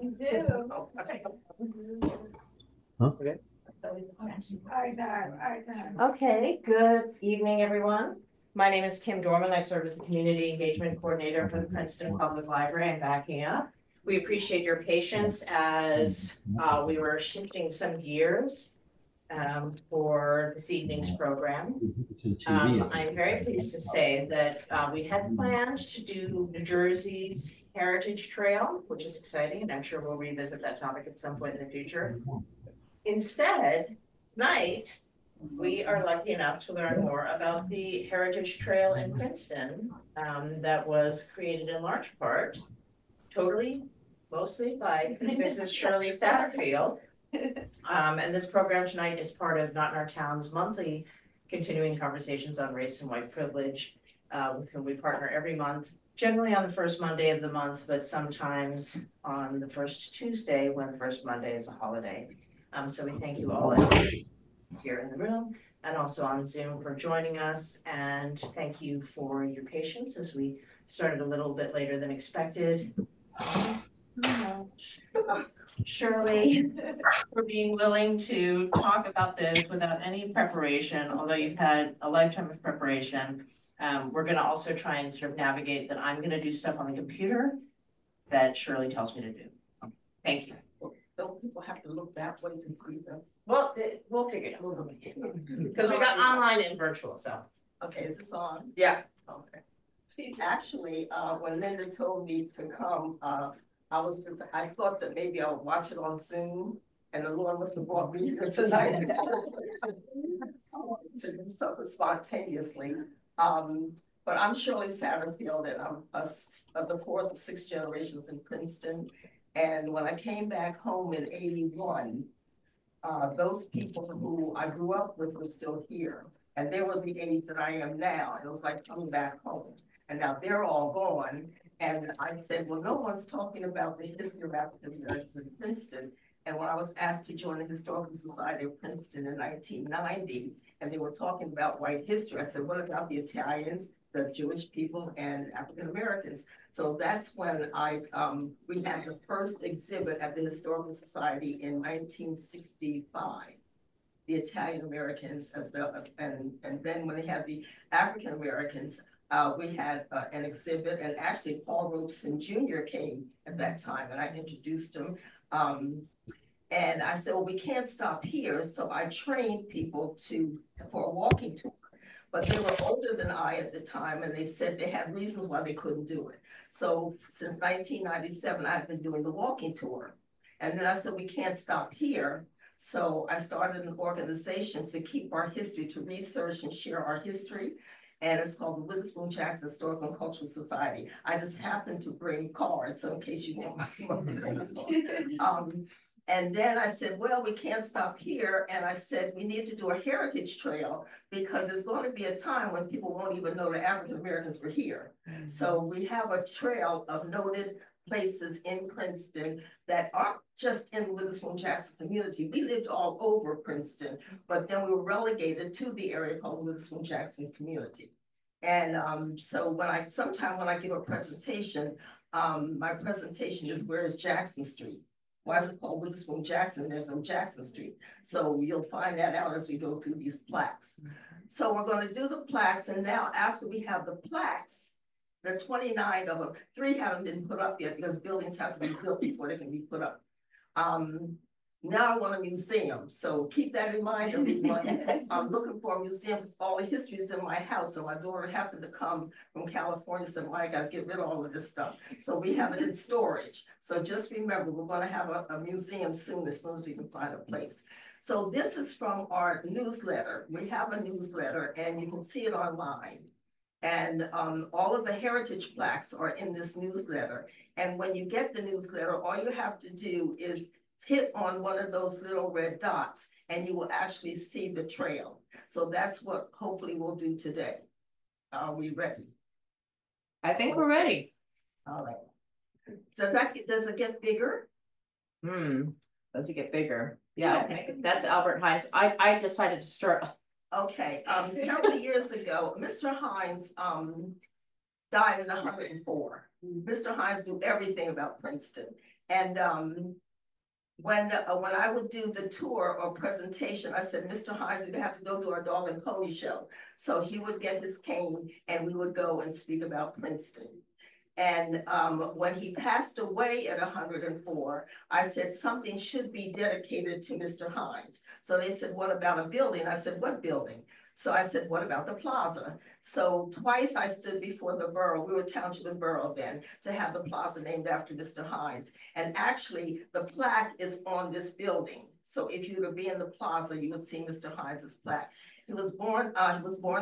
You do. Okay. Huh? Okay, good evening, everyone. My name is Kim Dorman. I serve as the Community Engagement Coordinator for the Princeton Public Library. I'm backing up. We appreciate your patience as we were shifting some gears for this evening's program. I'm very pleased to say that we had planned to do New Jersey's Heritage Trail, which is exciting, and I'm sure we'll revisit that topic at some point in the future. Instead, tonight, we are lucky enough to learn more about the Heritage Trail in Princeton that was created in large part, mostly by Mrs. Shirley Satterfield. And this program tonight is part of Not in Our Town's monthly continuing conversations on race and white privilege, with whom we partner every month, generally on the first Monday of the month, but sometimes on the first Tuesday when the first Monday is a holiday. So we thank you all here in the room and also on Zoom for joining us, and thank you for your patience as we started a little bit later than expected. Shirley, for being willing to talk about this without any preparation, although you've had a lifetime of preparation. We're going to also try and sort of navigate that I'm going to do stuff on the computer that Shirley tells me to do. Thank you. Don't people have to look that way to see them? Well, we'll figure it out. Because we got online and virtual, so. Okay, is this on? Yeah. Okay. Actually, when Linda told me to come, I thought that maybe I would watch it on Zoom, and the Lord must have brought me here tonight to do something spontaneously. But I'm Shirley Satterfield, and I'm of the 4th of 6 generations in Princeton. And when I came back home in '81, those people who I grew up with were still here. And they were the age that I am now. It was like coming back home. And now they're all gone. And I said, well, no one's talking about the history of African Americans in Princeton. And when I was asked to join the Historical Society of Princeton in 1990, and they were talking about white history, I said, what about the Italians, the Jewish people, and African Americans? So that's when we had the first exhibit at the Historical Society in 1965. The Italian Americans, and then when they had the African Americans, we had an exhibit, and actually Paul Robeson Jr. came at that time, and I introduced him. And I said, well, we can't stop here. So I trained people for a walking tour. But they were older than I at the time, and they said they had reasons why they couldn't do it. So since 1997, I've been doing the walking tour. And then I said, we can't stop here. So I started an organization to keep our history, to research and share our history. And it's called the Witherspoon Jackson Historical and Cultural Society. I just happened to bring cards, so in case you want my and then I said, well, we can't stop here. And I said, we need to do a heritage trail because there's going to be a time when people won't even know that African Americans were here. Mm-hmm. So we have a trail of noted places in Princeton that aren't just in the Witherspoon Jackson community. We lived all over Princeton, but then we were relegated to the area called the Witherspoon Jackson community. And so sometimes when I give a presentation, my presentation is, where is Jackson Street? Why is it called Witherspoon Jackson? There's no Jackson Street. So you'll find that out as we go through these plaques. So we're going to do the plaques. And now after we have the plaques, there are 29 of them. 3 haven't been put up yet because buildings have to be built before they can be put up. Now I want a museum. So keep that in mind, everyone. I'm looking for a museum because all the history is in my house. So my daughter happened to come from California, said, well, I got to get rid of all of this stuff. So we have it in storage. So just remember, we're going to have a museum soon as we can find a place. So this is from our newsletter. We have a newsletter and you can see it online. And all of the heritage plaques are in this newsletter. And when you get the newsletter, all you have to do is hit on one of those little red dots and you will actually see the trail. So that's what hopefully we'll do today. Are we ready? I think we're ready. All right. Does it get bigger? Does it get bigger? Yeah, okay. That's Albert Hines. I decided to start. Okay, several years ago, Mr. Hines died at 104. Mr. Hines knew everything about Princeton. And when I would do the tour or presentation, I said, Mr. Hines, we have to go to our dog and pony show. So he would get his cane and we would go and speak about Princeton. And when he passed away at 104, I said something should be dedicated to Mr. Hines. So they said, what about a building? I said, what building? So I said, what about the plaza? So twice I stood before the borough, we were township and borough then, to have the plaza named after Mr. Hines. And actually the plaque is on this building. So if you were to be in the plaza, you would see Mr. Hines's plaque. He was born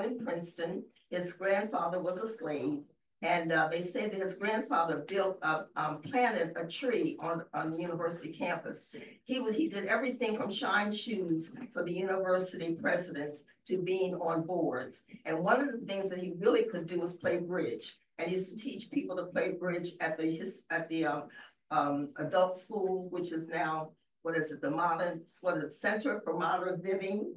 in Princeton. His grandfather was a slave. And they say that his grandfather planted a tree on the university campus. He did everything from shine shoes for the university presidents to being on boards. And one of the things that he really could do was play bridge. And he used to teach people to play bridge at the adult school, which is now, Center for Modern Living?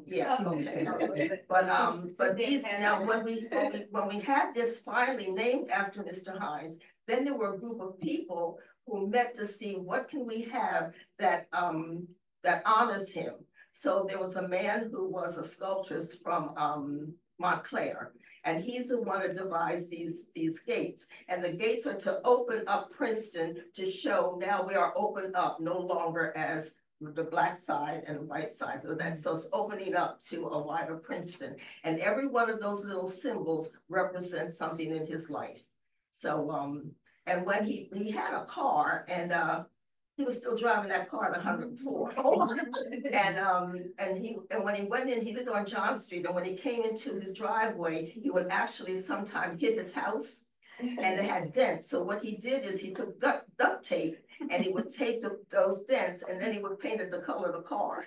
Yeah, okay. But these, now when we had this finally named after Mr. Hines, then there were a group of people who met to see what can we have that honors him. So there was a man who was a sculptor from Montclair, and he's the one that devised these gates. And the gates are to open up Princeton to show now we are opened up, no longer as the black side and the white side. So it's opening up to a wider Princeton. And every one of those little symbols represents something in his life. So, and when he had a car, and he was still driving that car at 104. And when he went in, he lived on John Street. And when he came into his driveway, he would actually sometimes hit his house, and it had dents. So what he did is he took duct tape and he would tape those dents, and then he would paint it the color of the car.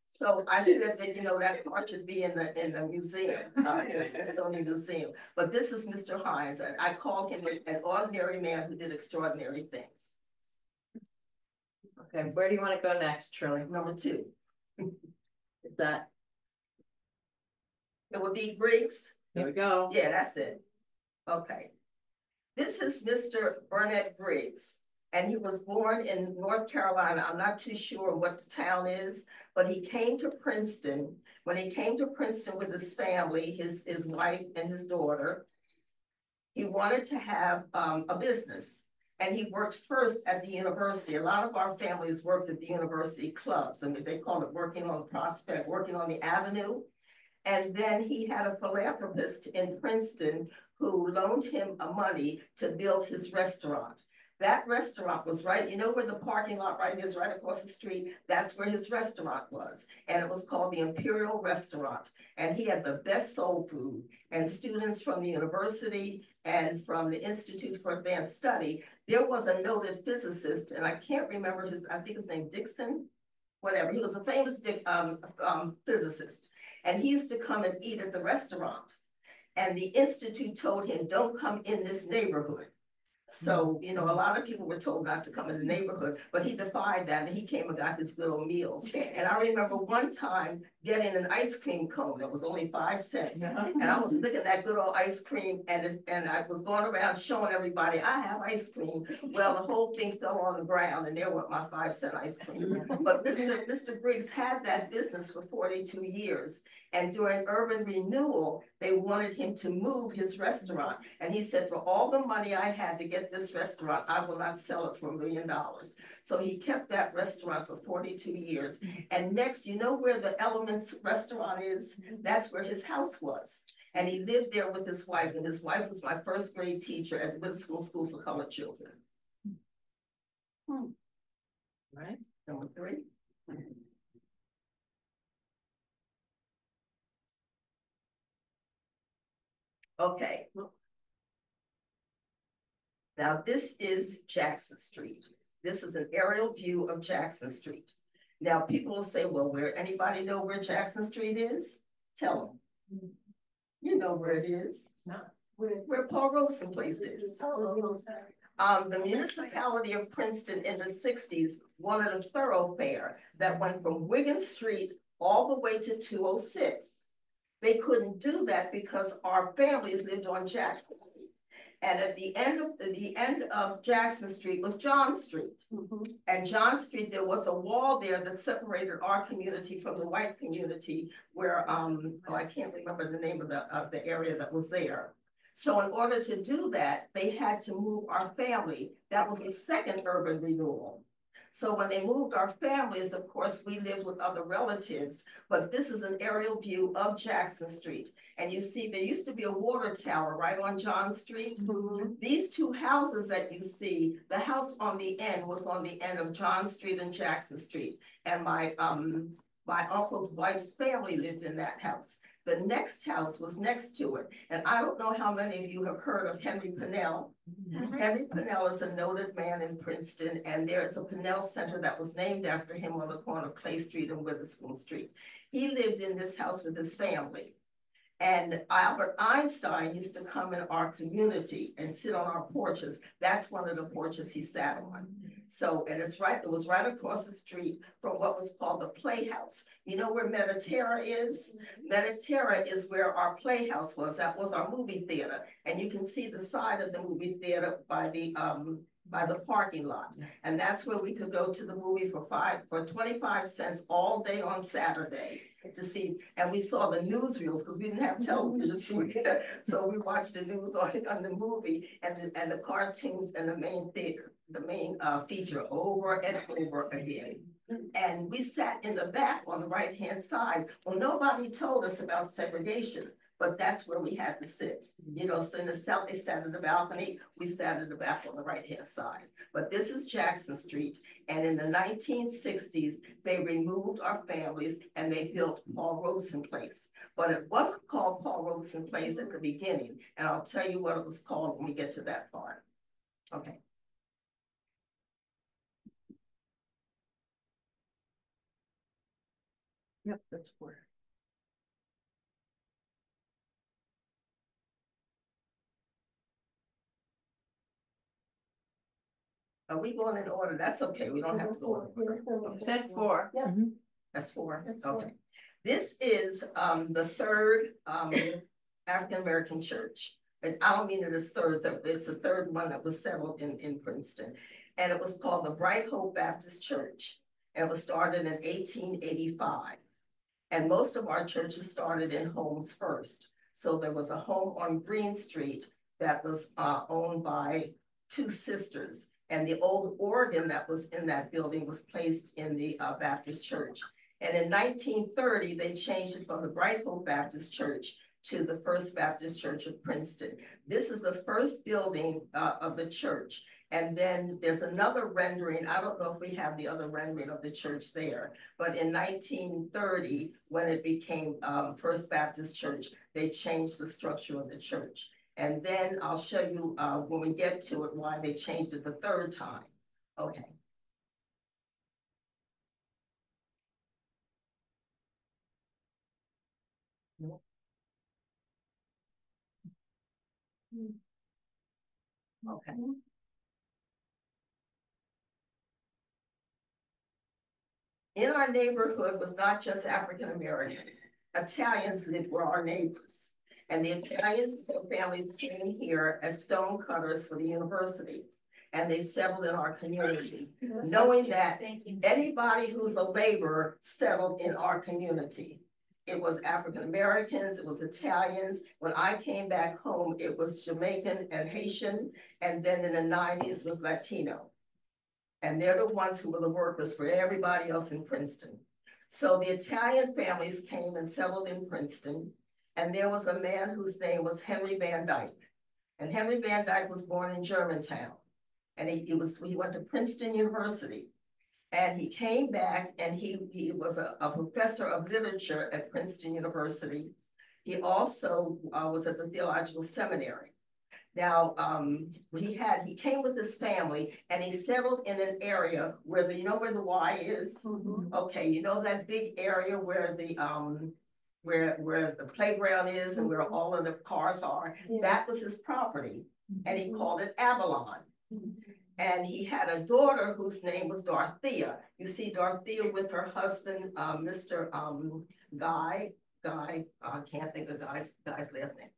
So I said that, that car should be in the museum, in the Smithsonian Museum. But this is Mr. Hines, and I called him an ordinary man who did extraordinary things. Okay, where do you want to go next, Shirley? Number 2. Is that? It would be Briggs. Here we go. Yeah, that's it. Okay. This is Mr. Burnett Briggs, and he was born in North Carolina. I'm not too sure what the town is, but he came to Princeton. When he came to Princeton with his family, his wife and his daughter, he wanted to have a business. And he worked first at the university. A lot of our families worked at the university clubs. I mean, they call it working on the prospect, working on the avenue. And then he had a philanthropist in Princeton who loaned him money to build his restaurant. That restaurant was right, where the parking lot right is, right across the street. That's where his restaurant was. And it was called the Imperial Restaurant. And he had the best soul food. And students from the university and from the Institute for Advanced Study, there was a noted physicist, and I can't remember I think his name Dixon, whatever. He was a famous physicist. And he used to come and eat at the restaurant. And the Institute told him, don't come in this neighborhood. So, a lot of people were told not to come in the neighborhood, but he defied that, and he came and got his good old meals. And I remember one time getting an ice cream cone that was only 5 cents. And I was licking that good old ice cream, and I was going around showing everybody, I have ice cream. Well, the whole thing fell on the ground, and there went my 5-cent ice cream. But Mr. Briggs had that business for 42 years. And during urban renewal, they wanted him to move his restaurant. And he said, for all the money I had to get this restaurant, I will not sell it for $1 million. So he kept that restaurant for 42 years. And next, where the Elements restaurant is? That's where his house was. And he lived there with his wife. And his wife was my first grade teacher at the Witherspoon School for Colored Children. All right. Number 3. Okay. Now this is Jackson Street. This is an aerial view of Jackson Street. Now people will say, well, anybody know where Jackson Street is? Tell them. You know where it is. No. Where Paul Robeson Place is. The municipality of Princeton in the 60s wanted a thoroughfare that went from Wiggin Street all the way to 206. They couldn't do that because our families lived on Jackson Street. And at the end of Jackson Street was John Street. And John Street, there was a wall there that separated our community from the white community where, oh, I can't remember the name of the area that was there. So in order to do that, they had to move our family. That was the second urban renewal. So when they moved our families, of course, we lived with other relatives, but this is an aerial view of Jackson Street. And you see, there used to be a water tower right on John Street. These two houses that you see, the house on the end was on the end of John Street and Jackson Street. And my uncle's wife's family lived in that house. The next house was next to it. And I don't know how many of you have heard of Henry Pennell. Henry Pennell is a noted man in Princeton, and there is a Pennell Center that was named after him on the corner of Clay Street and Witherspoon Street. He lived in this house with his family. And Albert Einstein used to come in our community and sit on our porches. That's one of the porches he sat on. So, and it was right across the street from what was called the Playhouse. You know where Mediterra is? Mediterra is where our Playhouse was. That was our movie theater. And you can see the side of the movie theater by the parking lot. And that's where we could go to the movie for 25 cents all day on Saturday to see. And we saw the newsreels because we didn't have television. So we watched the news on the movie and the cartoons and the main feature over and over again. And we sat in the back on the right-hand side. Well, nobody told us about segregation, but that's where we had to sit. You know, so in the south, they sat in the balcony. We sat in the back on the right-hand side. But this is Jackson Street. And in the 1960s, they removed our families and they built Paul Robeson Place. But it wasn't called Paul Robeson Place at the beginning. And I'll tell you what it was called when we get to that part. Okay. Yep, that's 4. Are we going in order? That's okay. We don't have to go in order. You said 4. Yeah. That's 4. Okay. This is the third African-American church. And I don't mean it as third, it's the third one that was settled in Princeton. And it was called the Bright Hope Baptist Church. And it was started in 1885. And most of our churches started in homes first. So there was a home on Green Street that was owned by 2 sisters. And the old organ that was in that building was placed in the Baptist church. And in 1930, they changed it from the Bright Hope Baptist Church to the First Baptist Church of Princeton. This is the first building of the church. And then there's another rendering. I don't know if we have the other rendering of the church there, but in 1930, when it became First Baptist Church, they changed the structure of the church. And then I'll show you when we get to it why they changed it the third time. Okay. Okay. In our neighborhood was not just African Americans. Italians were our neighbors. And the Italian families came here as stonecutters for the university. And they settled in our community, knowing that anybody who's a laborer settled in our community. It was African Americans, it was Italians. When I came back home, it was Jamaican and Haitian. And then in the 90s was Latino. And they're the ones who were the workers for everybody else in Princeton. So the Italian families came and settled in Princeton. And there was a man whose name was Henry Van Dyke. And Henry Van Dyke was born in Germantown. And he went to Princeton University. And he came back and he was a professor of literature at Princeton University. He also was at the Theological Seminary. Now, he came with his family and he settled in an area where you know where the Y is? Okay, you know that big area where the where the playground is and where all of the cars are? Yeah. That was his property. And he called it Avalon. And he had a daughter whose name was Dorothea. You see Dorothea with her husband, Mr. Guy, I can't think of Guy's last name.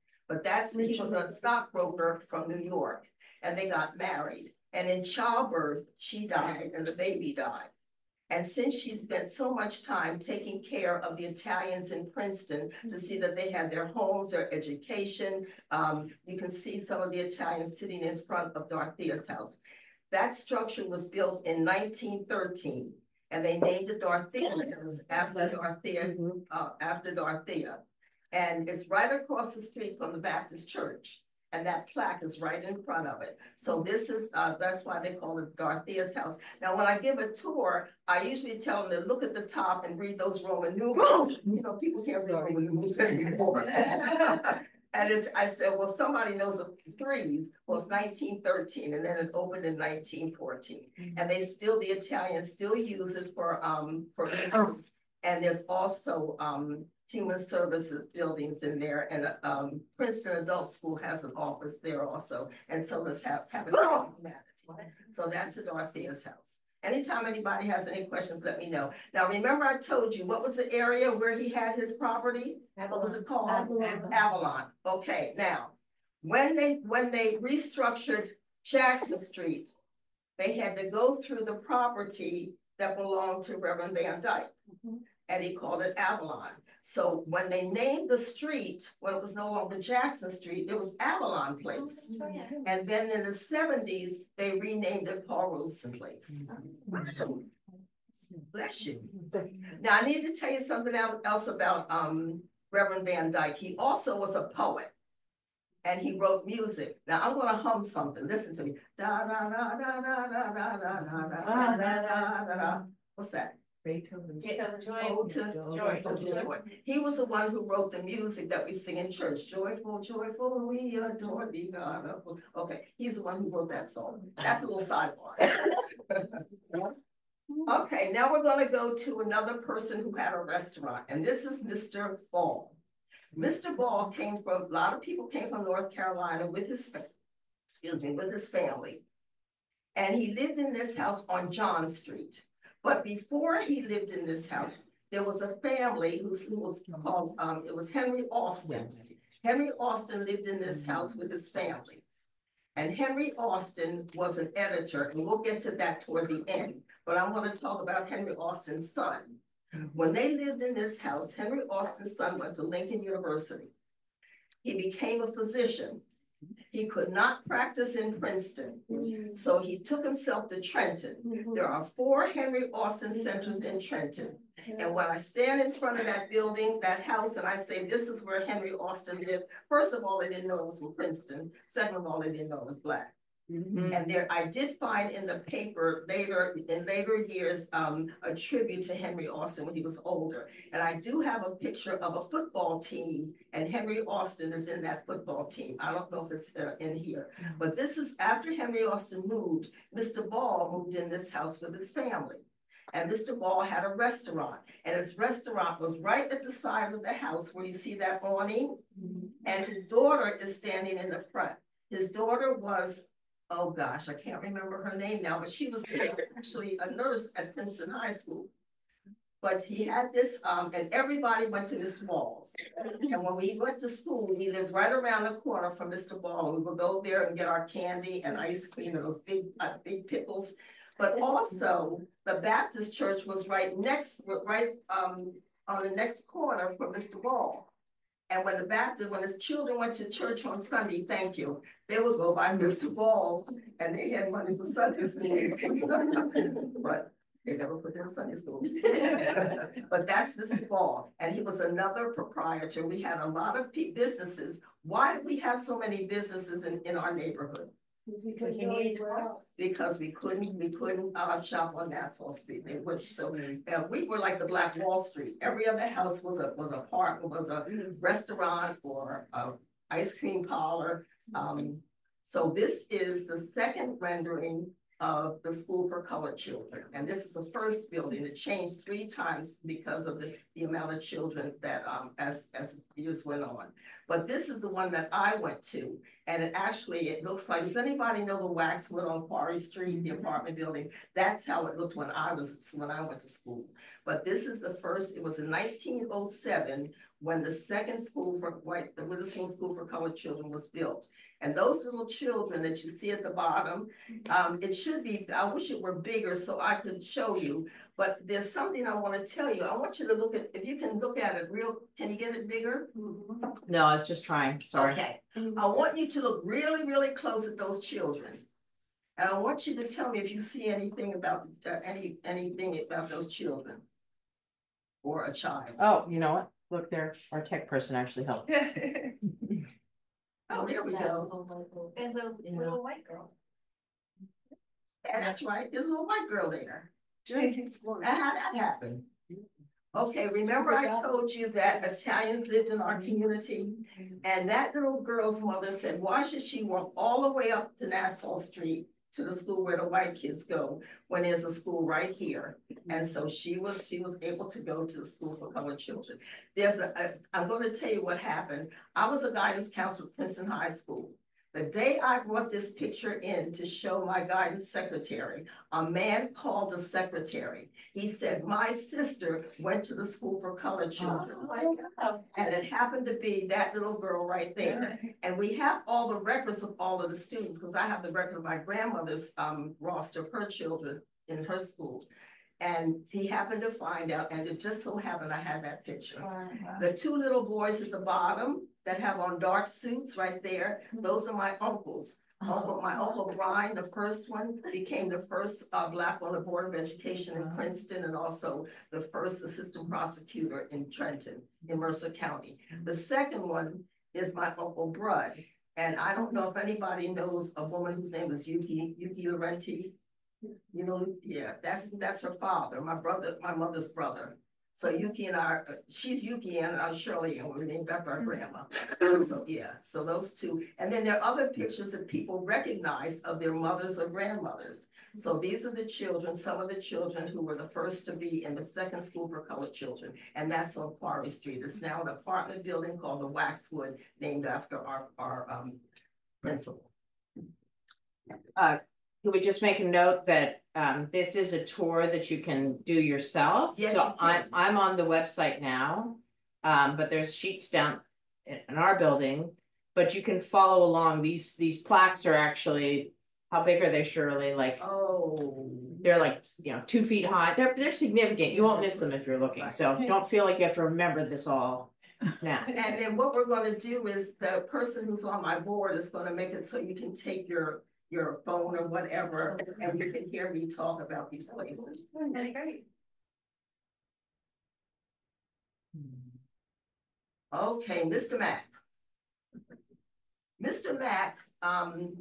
but he was a stockbroker from New York, and they got married. And in childbirth, she died and the baby died. And since she spent so much time taking care of the Italians in Princeton to see that they had their homes, their education, you can see some of the Italians sitting in front of Dorothea's house. That structure was built in 1913, and they named it Dorothea's house after Dorothea. And it's right across the street from the Baptist church. And that plaque is right in front of it. So this is, that's why they call it Dorothea's house. Now, when I give a tour, I usually tell them to look at the top and read those Roman numerals. You know, people can't read Roman numerals anymore. And I said, well, somebody knows the threes. Well, it's 1913, and then it opened in 1914. And the Italians still use it for meetings. And there's also, human services buildings in there, and Princeton Adult School has an office there also, and so does Habitat for Humanity. So that's the Dorothea's house. Anytime anybody has any questions, let me know. Now, remember I told you, what was the area where he had his property? What was it called? Avalon. Okay, now, when they restructured Jackson Street, they had to go through the property that belonged to Reverend Van Dyke. And he called it Avalon. So when they named the street, when it was no longer Jackson Street, it was Avalon Place. And then in the 70s, they renamed it Paul Robeson Place. Bless you. Now I need to tell you something else about Reverend Van Dyke. He also was a poet. And he wrote music. Now I'm gonna hum something. Listen to me. Da da da da da da da da da da da da da. What's that? Joy. He was the one who wrote the music that we sing in church. Joyful, joyful, we adore thee, God. Okay, he's the one who wrote that song. That's a little sidebar. Okay, now we're going to go to another person who had a restaurant, and this is Mr. Ball. Mr. Ball a lot of people came from North Carolina with his family. And he lived in this house on John Street. But before he lived in this house, there was a family who was called, it was Henry Austin. Henry Austin lived in this house with his family. And Henry Austin was an editor, and we'll get to that toward the end. But I want to talk about Henry Austin's son. When they lived in this house, Henry Austin's son went to Lincoln University. He became a physician. He could not practice in Princeton, so he took himself to Trenton. There are 4 Henry Austin centers in Trenton. And when I stand in front of that building, that house, and I say, this is where Henry Austin lived, first of all, they didn't know it was from Princeton. Second of all, they didn't know it was Black. And there, I did find in the paper in later years, a tribute to Henry Austin when he was older. And I do have a picture of a football team, and Henry Austin is in that football team. I don't know if it's in here, but this is after Henry Austin moved. Mr. Ball moved in this house with his family. And Mr. Ball had a restaurant, and his restaurant was right at the side of the house where you see that awning. And his daughter is standing in the front. His daughter was, oh gosh, I can't remember her name now, but she was actually a nurse at Princeton High School. But he had this, and everybody went to Mr. Ball's. And when we went to school, we lived right around the corner from Mr. Ball. We would go there and get our candy and ice cream and those big pickles. But also, the Baptist church was right on the next corner from Mr. Ball. And when his children went to church on Sunday, thank you, they would go by Mr. Ball's, and they had money for Sunday school. But they never put them in Sunday school. But that's Mr. Ball, and he was another proprietor. We had a lot of businesses. Why did we have so many businesses in our neighborhood? Because we couldn't shop on Nassau Street. They would, so we were like the Black Wall Street. Every other house was a park, was a restaurant or a ice cream parlor. So this is the second rendering of the School for Colored Children. And this is the first building. It changed 3 times because of the amount of children that as years went on. But this is the one that I went to. And it looks like, does anybody know the Waxwood on Quarry Street, the apartment building? That's how it looked when I went to school. But this is the first, it was in 1907 when the second school for white, the Witherspoon School for Colored Children was built. And those little children that you see at the bottom, it should be, I wish it were bigger so I could show you, but there's something I want to tell you. I want you to look at, if you can look at it can you get it bigger? No, I was just trying, sorry. Okay, I want you to look really, really close at those children. And I want you to tell me if you see anything about, anything about those children. Or a child. Oh, you know what? Look there, our tech person actually helped. Oh, there we go. There's a little white girl. Yeah, that's right. There's a little white girl there. How'd that happen? Okay, remember I told you that Italians lived in our community? And that little girl's mother said, why should she walk all the way up to Nassau Street to the school where the white kids go when there's a school right here? And so she was able to go to the school for colored children. I'm going to tell you what happened. I was a guidance counselor at Princeton High School. The day I brought this picture in to show my guidance secretary, a man called the secretary. He said, my sister went to the school for colored children. And it happened to be that little girl right there. And we have all the records of all of the students, because I have the record of my grandmother's roster of her children in her school. And he happened to find out, and it just so happened I had that picture. The two little boys at the bottom that have on dark suits right there, those are my uncles. My uncle Brian, the first one, became the first Black on the Board of Education in Princeton, and also the first assistant prosecutor in Trenton, in Mercer County. The second one is my Uncle Brud. And I don't know if anybody knows a woman whose name is Yuki Laurenti. You know, yeah, that's her father, my mother's brother. So Yuki and she's Yuki and I'm Shirley, and we're named after our grandma. So yeah, so those two. And then there are other pictures that people recognize of their mothers or grandmothers. So these are the children, some of the children who were the first to be in the second school for colored children. And that's on Quarry Street. It's now an apartment building called the Waxwood, named after our principal. Can we just make a note that this is a tour that you can do yourself? Yes, so you can. I'm on the website now, but there's sheets down in our building, but you can follow along. These plaques are actually, how big are they, Shirley? Like, oh, they're like, 2 feet high. They're significant. You won't miss them if you're looking. So don't feel like you have to remember this all now. And then what we're going to do is the person who's on my board is going to make it so you can take your phone or whatever, and you can hear me talk about these places. Great. Okay, Mr. Mack. Mr. Mack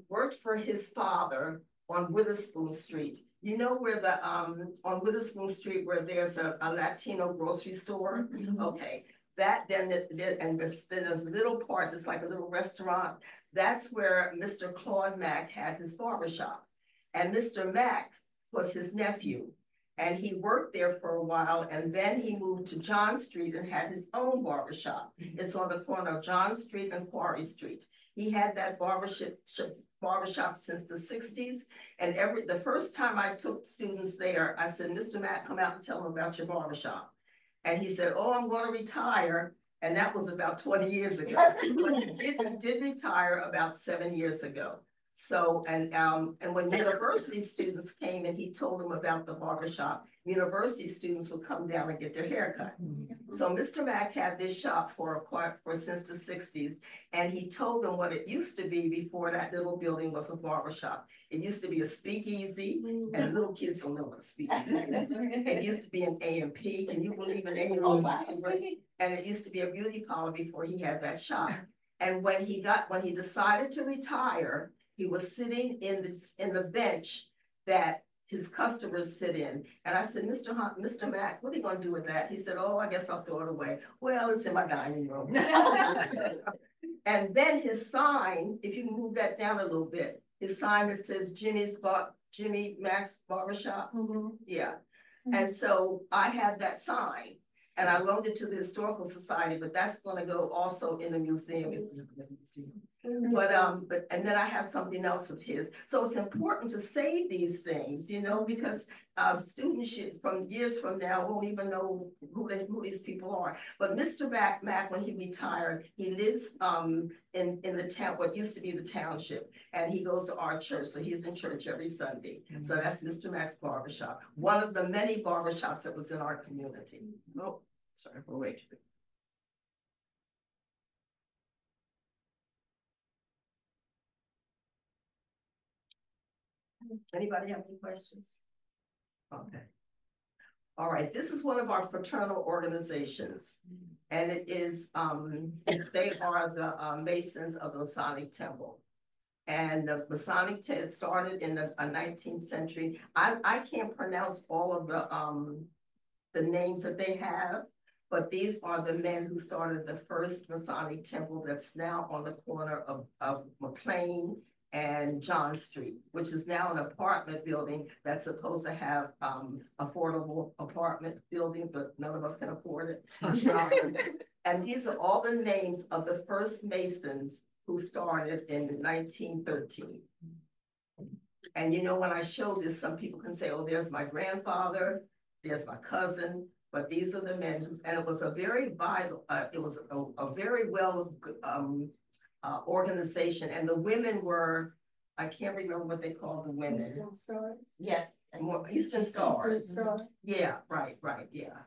worked for his father on Witherspoon Street. You know where the on Witherspoon Street where there's a Latino grocery store? Okay. Then there's a little part that's like a little restaurant. That's where Mr. Claude Mack had his barbershop. And Mr. Mack was his nephew. And he worked there for a while, and then he moved to John Street and had his own barbershop. It's on the corner of John Street and Quarry Street. He had that barbershop since the 60s. And the first time I took students there, I said, Mr. Mack, come out and tell them about your barbershop. And he said, oh, I'm going to retire. And that was about 20 years ago. But he did retire about 7 years ago. So, and when university students came and he told them about the barbershop, university students would come down and get their hair cut. So Mr. Mack had this shop for since the 60s, and he told them what it used to be before that little building was a barbershop. It used to be a speakeasy, and little kids don't know what a speakeasy is. It used to be an A&P. Can you believe an A&P? And it used to be a beauty parlor before he had that shop. And when he decided to retire, he was sitting in the bench that his customers sit in. And I said, Mr. Mack, what are you going to do with that? He said, oh, I guess I'll throw it away. Well, it's in my dining room. And then his sign, if you can move that down a little bit, his sign that says Jimmy Mack's Barbershop. Yeah. And so I had that sign. And I loaned it to the Historical Society, but that's going to go also in the museum. But and then I have something else of his. So it's important to save these things, you know, because students from years from now won't even know who these people are. But Mr. Mac, when he retired, he lives in the town, what used to be the township, and he goes to our church. So he's in church every Sunday. So that's Mr. Mac's barbershop, one of the many barbershops that was in our community. Oh, sorry, we'll wait. Anybody have any questions? Okay. All right, this is one of our fraternal organizations, and it is, they are the Masons of the Masonic Temple. And the Masonic Temple started in the 19th century. I can't pronounce all of the names that they have, but these are the men who started the first Masonic Temple that's now on the corner of McLean and John Street, which is now an apartment building that's supposed to have affordable apartment building, but none of us can afford it. And these are all the names of the first Masons who started in 1913. And you know, when I show this, some people can say, oh, there's my grandfather, there's my cousin, but these are the men who's, and it was a very vital, it was a very well organization, and the women were, I can't remember what they called the women. Eastern Stars. Yes. And more Eastern Stars. Eastern Star. Yeah, right, yeah.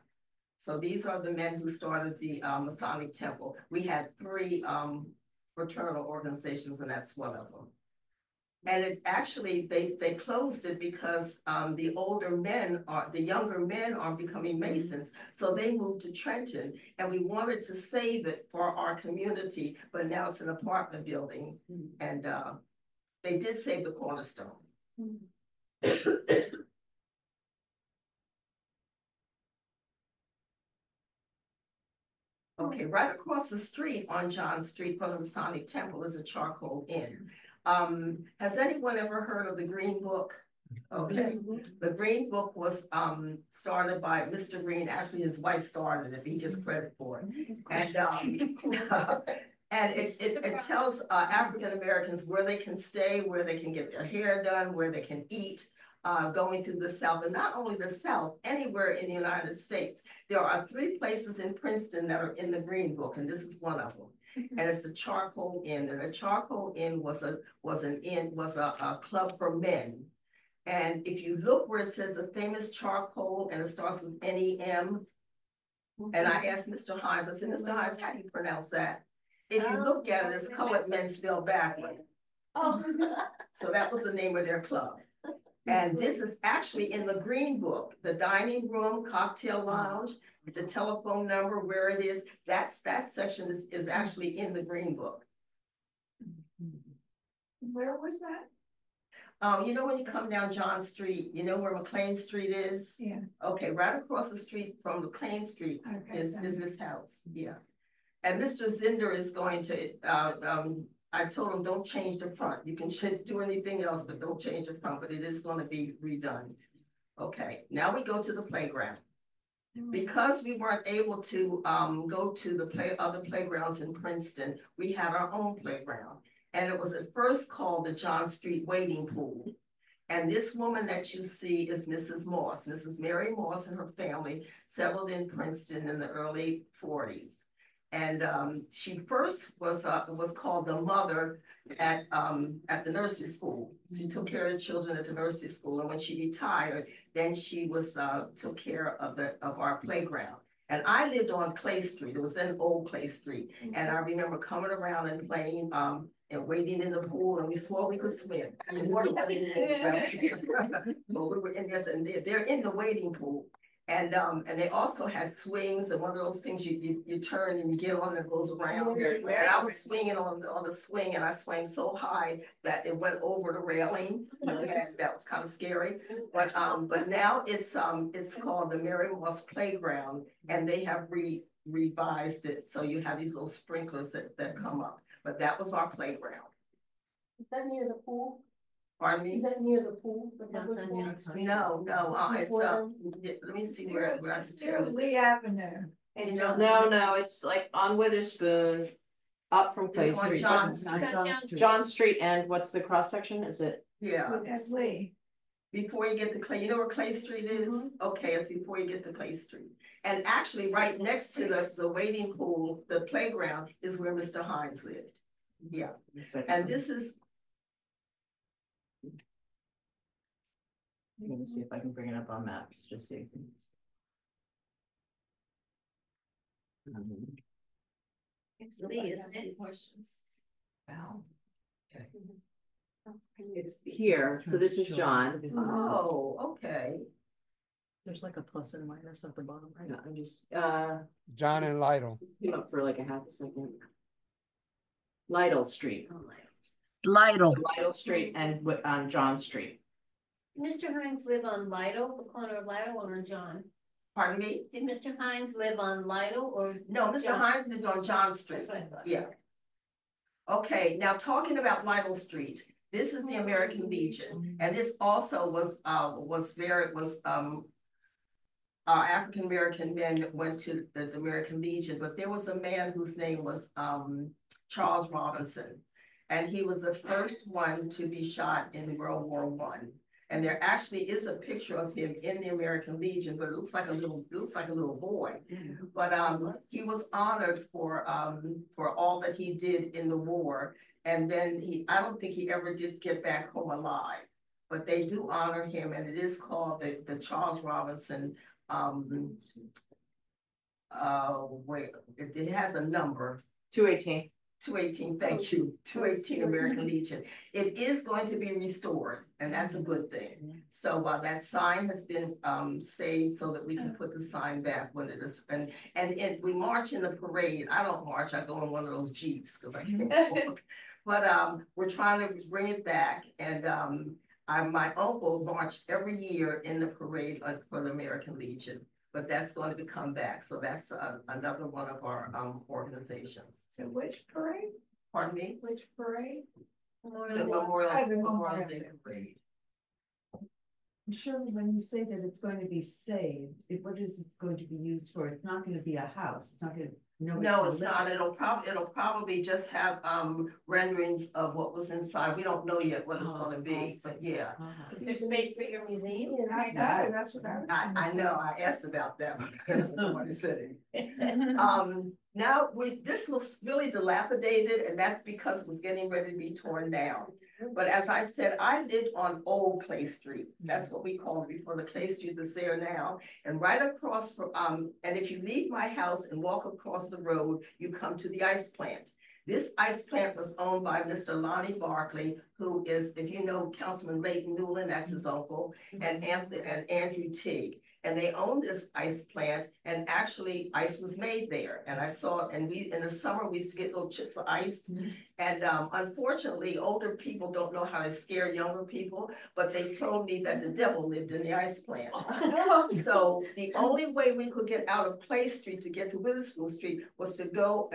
So these are the men who started the Masonic Temple. We had 3 fraternal organizations, and that's one of them. And it actually, they closed it because the younger men are becoming Masons. So they moved to Trenton, and we wanted to save it for our community, but now it's an apartment building. And they did save the cornerstone. Okay, right across the street on John Street from the Masonic Temple is a charcoal inn. Has anyone ever heard of the Green Book? Okay, the Green Book was started by Mr. Green. Actually, his wife started it, but he gets credit for it. And it tells African Americans where they can stay, where they can get their hair done, where they can eat, going through the South, and not only the South, anywhere in the United States. There are 3 places in Princeton that are in the Green Book, and this is one of them. And it's a charcoal inn, and a charcoal inn was a club for men. And if you look where it says the famous charcoal, and it starts with NEM, and I asked Mr. Hines, I said, Mr. Hines, how do you pronounce that? If you look at it, it's colored men spelled backward. Oh. So that was the name of their club. And this is actually in the Green Book, the dining room, cocktail lounge, the telephone number, where it is, that section is actually in the Green Book. Where was that? You know, when you come down John Street, you know where McLean Street is? Yeah. Okay, right across the street from McLean Street is this house, yeah. And Mr. Zinder is going to, I told him, don't change the front. You can do anything else, but don't change the front, but it is going to be redone. Okay, now we go to the playground. Because we weren't able to go to the other playgrounds in Princeton, we had our own playground. And it was at first called the John Street Wading Pool. And this woman that you see is Mrs. Moss. Mrs. Mary Moss and her family settled in Princeton in the early 40s. And she first was called the mother at the nursery school. She took care of the children at the nursery school. And when she retired, then she took care of our playground. And I lived on Clay Street. It was in Old Clay Street. And I remember coming around and playing and wading in the pool, and we swore we could swim. But we were in there, and they're in the wading pool. And they also had swings, and one of those things you turn and you get on and it goes around. And I was swinging on the swing, and I swung so high that it went over the railing, and that was kind of scary. But now it's called the Mary Moss Playground, and they have revised it, so you have these little sprinklers that come up. But that was our playground. Is that near the pool? Pardon me? Is that near the pool? No, it's let me see where I Still Lee Avenue. No, it's like on Witherspoon. Up from Clay It's on Street. John What's- Street. John Street, and what's the cross section? Is it? Yeah, That's Lee. before you get to Clay, you know where Clay Street is? Okay, it's before you get to Clay Street. And actually, right next to the wading pool, the playground is where Mr. Hines lived. Yeah, and this is, Let me see if I can bring it up on maps, just so you can. It's Lee, isn't it? questions. Wow. Okay. It's here, so this is John. Oh, okay. There's like a plus and a minus at the bottom, right? Yeah, I'm just, John and Lytle. came up for like a half a second. Lytle Street. Lytle. Lytle Street and on John Street. Mr. Hines live on Lytle, the corner of Lytle or John? Pardon me? Did Mr. Hines live on Lytle or? No, Mr. John? Hines lived on John Street. That's what I thought. Yeah. Okay, now talking about Lytle Street, this is the American Legion, and this also was African American men went to the American Legion, but there was a man whose name was Charles Robinson, and he was the first one to be shot in World War I. And there actually is a picture of him in the American Legion, but it looks like a little boy. But he was honored for all that he did in the war. And then I don't think he ever did get back home alive, but they do honor him, and it is called the Charles Robinson. Wait, it has a number. 218. 218, thank you, 218 American Legion. It is going to be restored, and that's a good thing. So that sign has been saved so that we can put the sign back when it is, and we march in the parade. I don't march, I go in one of those Jeeps because I can't walk. But we're trying to bring it back, and my uncle marched every year in the parade for the American Legion. But that's going to come back. So that's another one of our organizations. So which parade? Pardon me? Which parade? The Memorial Day Parade. Shirley, when you say that it's going to be saved, what is it going to be used for? It's not going to be a house. It's not going to. No, it's not. It'll probably just have renderings of what was inside. We don't know yet what it's going to be, but yeah. Is there space for your museum? I know, that's what I know. I asked about that, but I don't know what it said. Now this looks really dilapidated, and that's because it was getting ready to be torn down. But as I said, I lived on Old Clay Street. That's what we call it before the Clay Street that's there now. And right across from, and if you leave my house and walk across the road, you come to the ice plant. This ice plant was owned by Mr. Lonnie Barkley, who is, if you know Councilman Leighton Newland, that's his uncle, and Andrew Teague. And they owned this ice plant, and actually ice was made there. And I saw, and in the summer, we used to get little chips of ice. And unfortunately, older people don't know how to scare younger people, but they told me that the devil lived in the ice plant. So the only way we could get out of Clay Street to get to Witherspoon Street was to go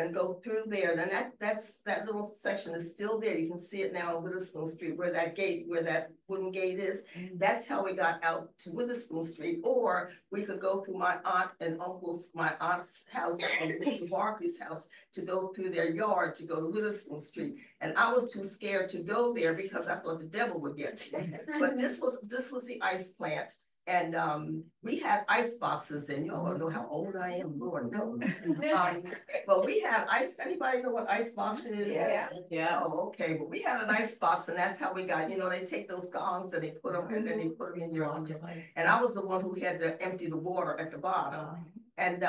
through there. And that little section is still there. You can see it now on Witherspoon Street, where that wooden gate is. That's how we got out to Witherspoon Street. Or we could go through my aunt's house and Mr. Barkley's house to go through their yard to go to Witherspoon Street. And I was too scared to go there because I thought the devil would get to me. But this was the ice plant. And we had ice boxes, and you all know how old I am, Lord knows. But we had ice. Anybody know what ice box it is? Yeah. Oh, okay. But we had an ice box, and that's how we got. They take those gongs and they put them, and then they put them in your. And I was the one who had to empty the water at the bottom. And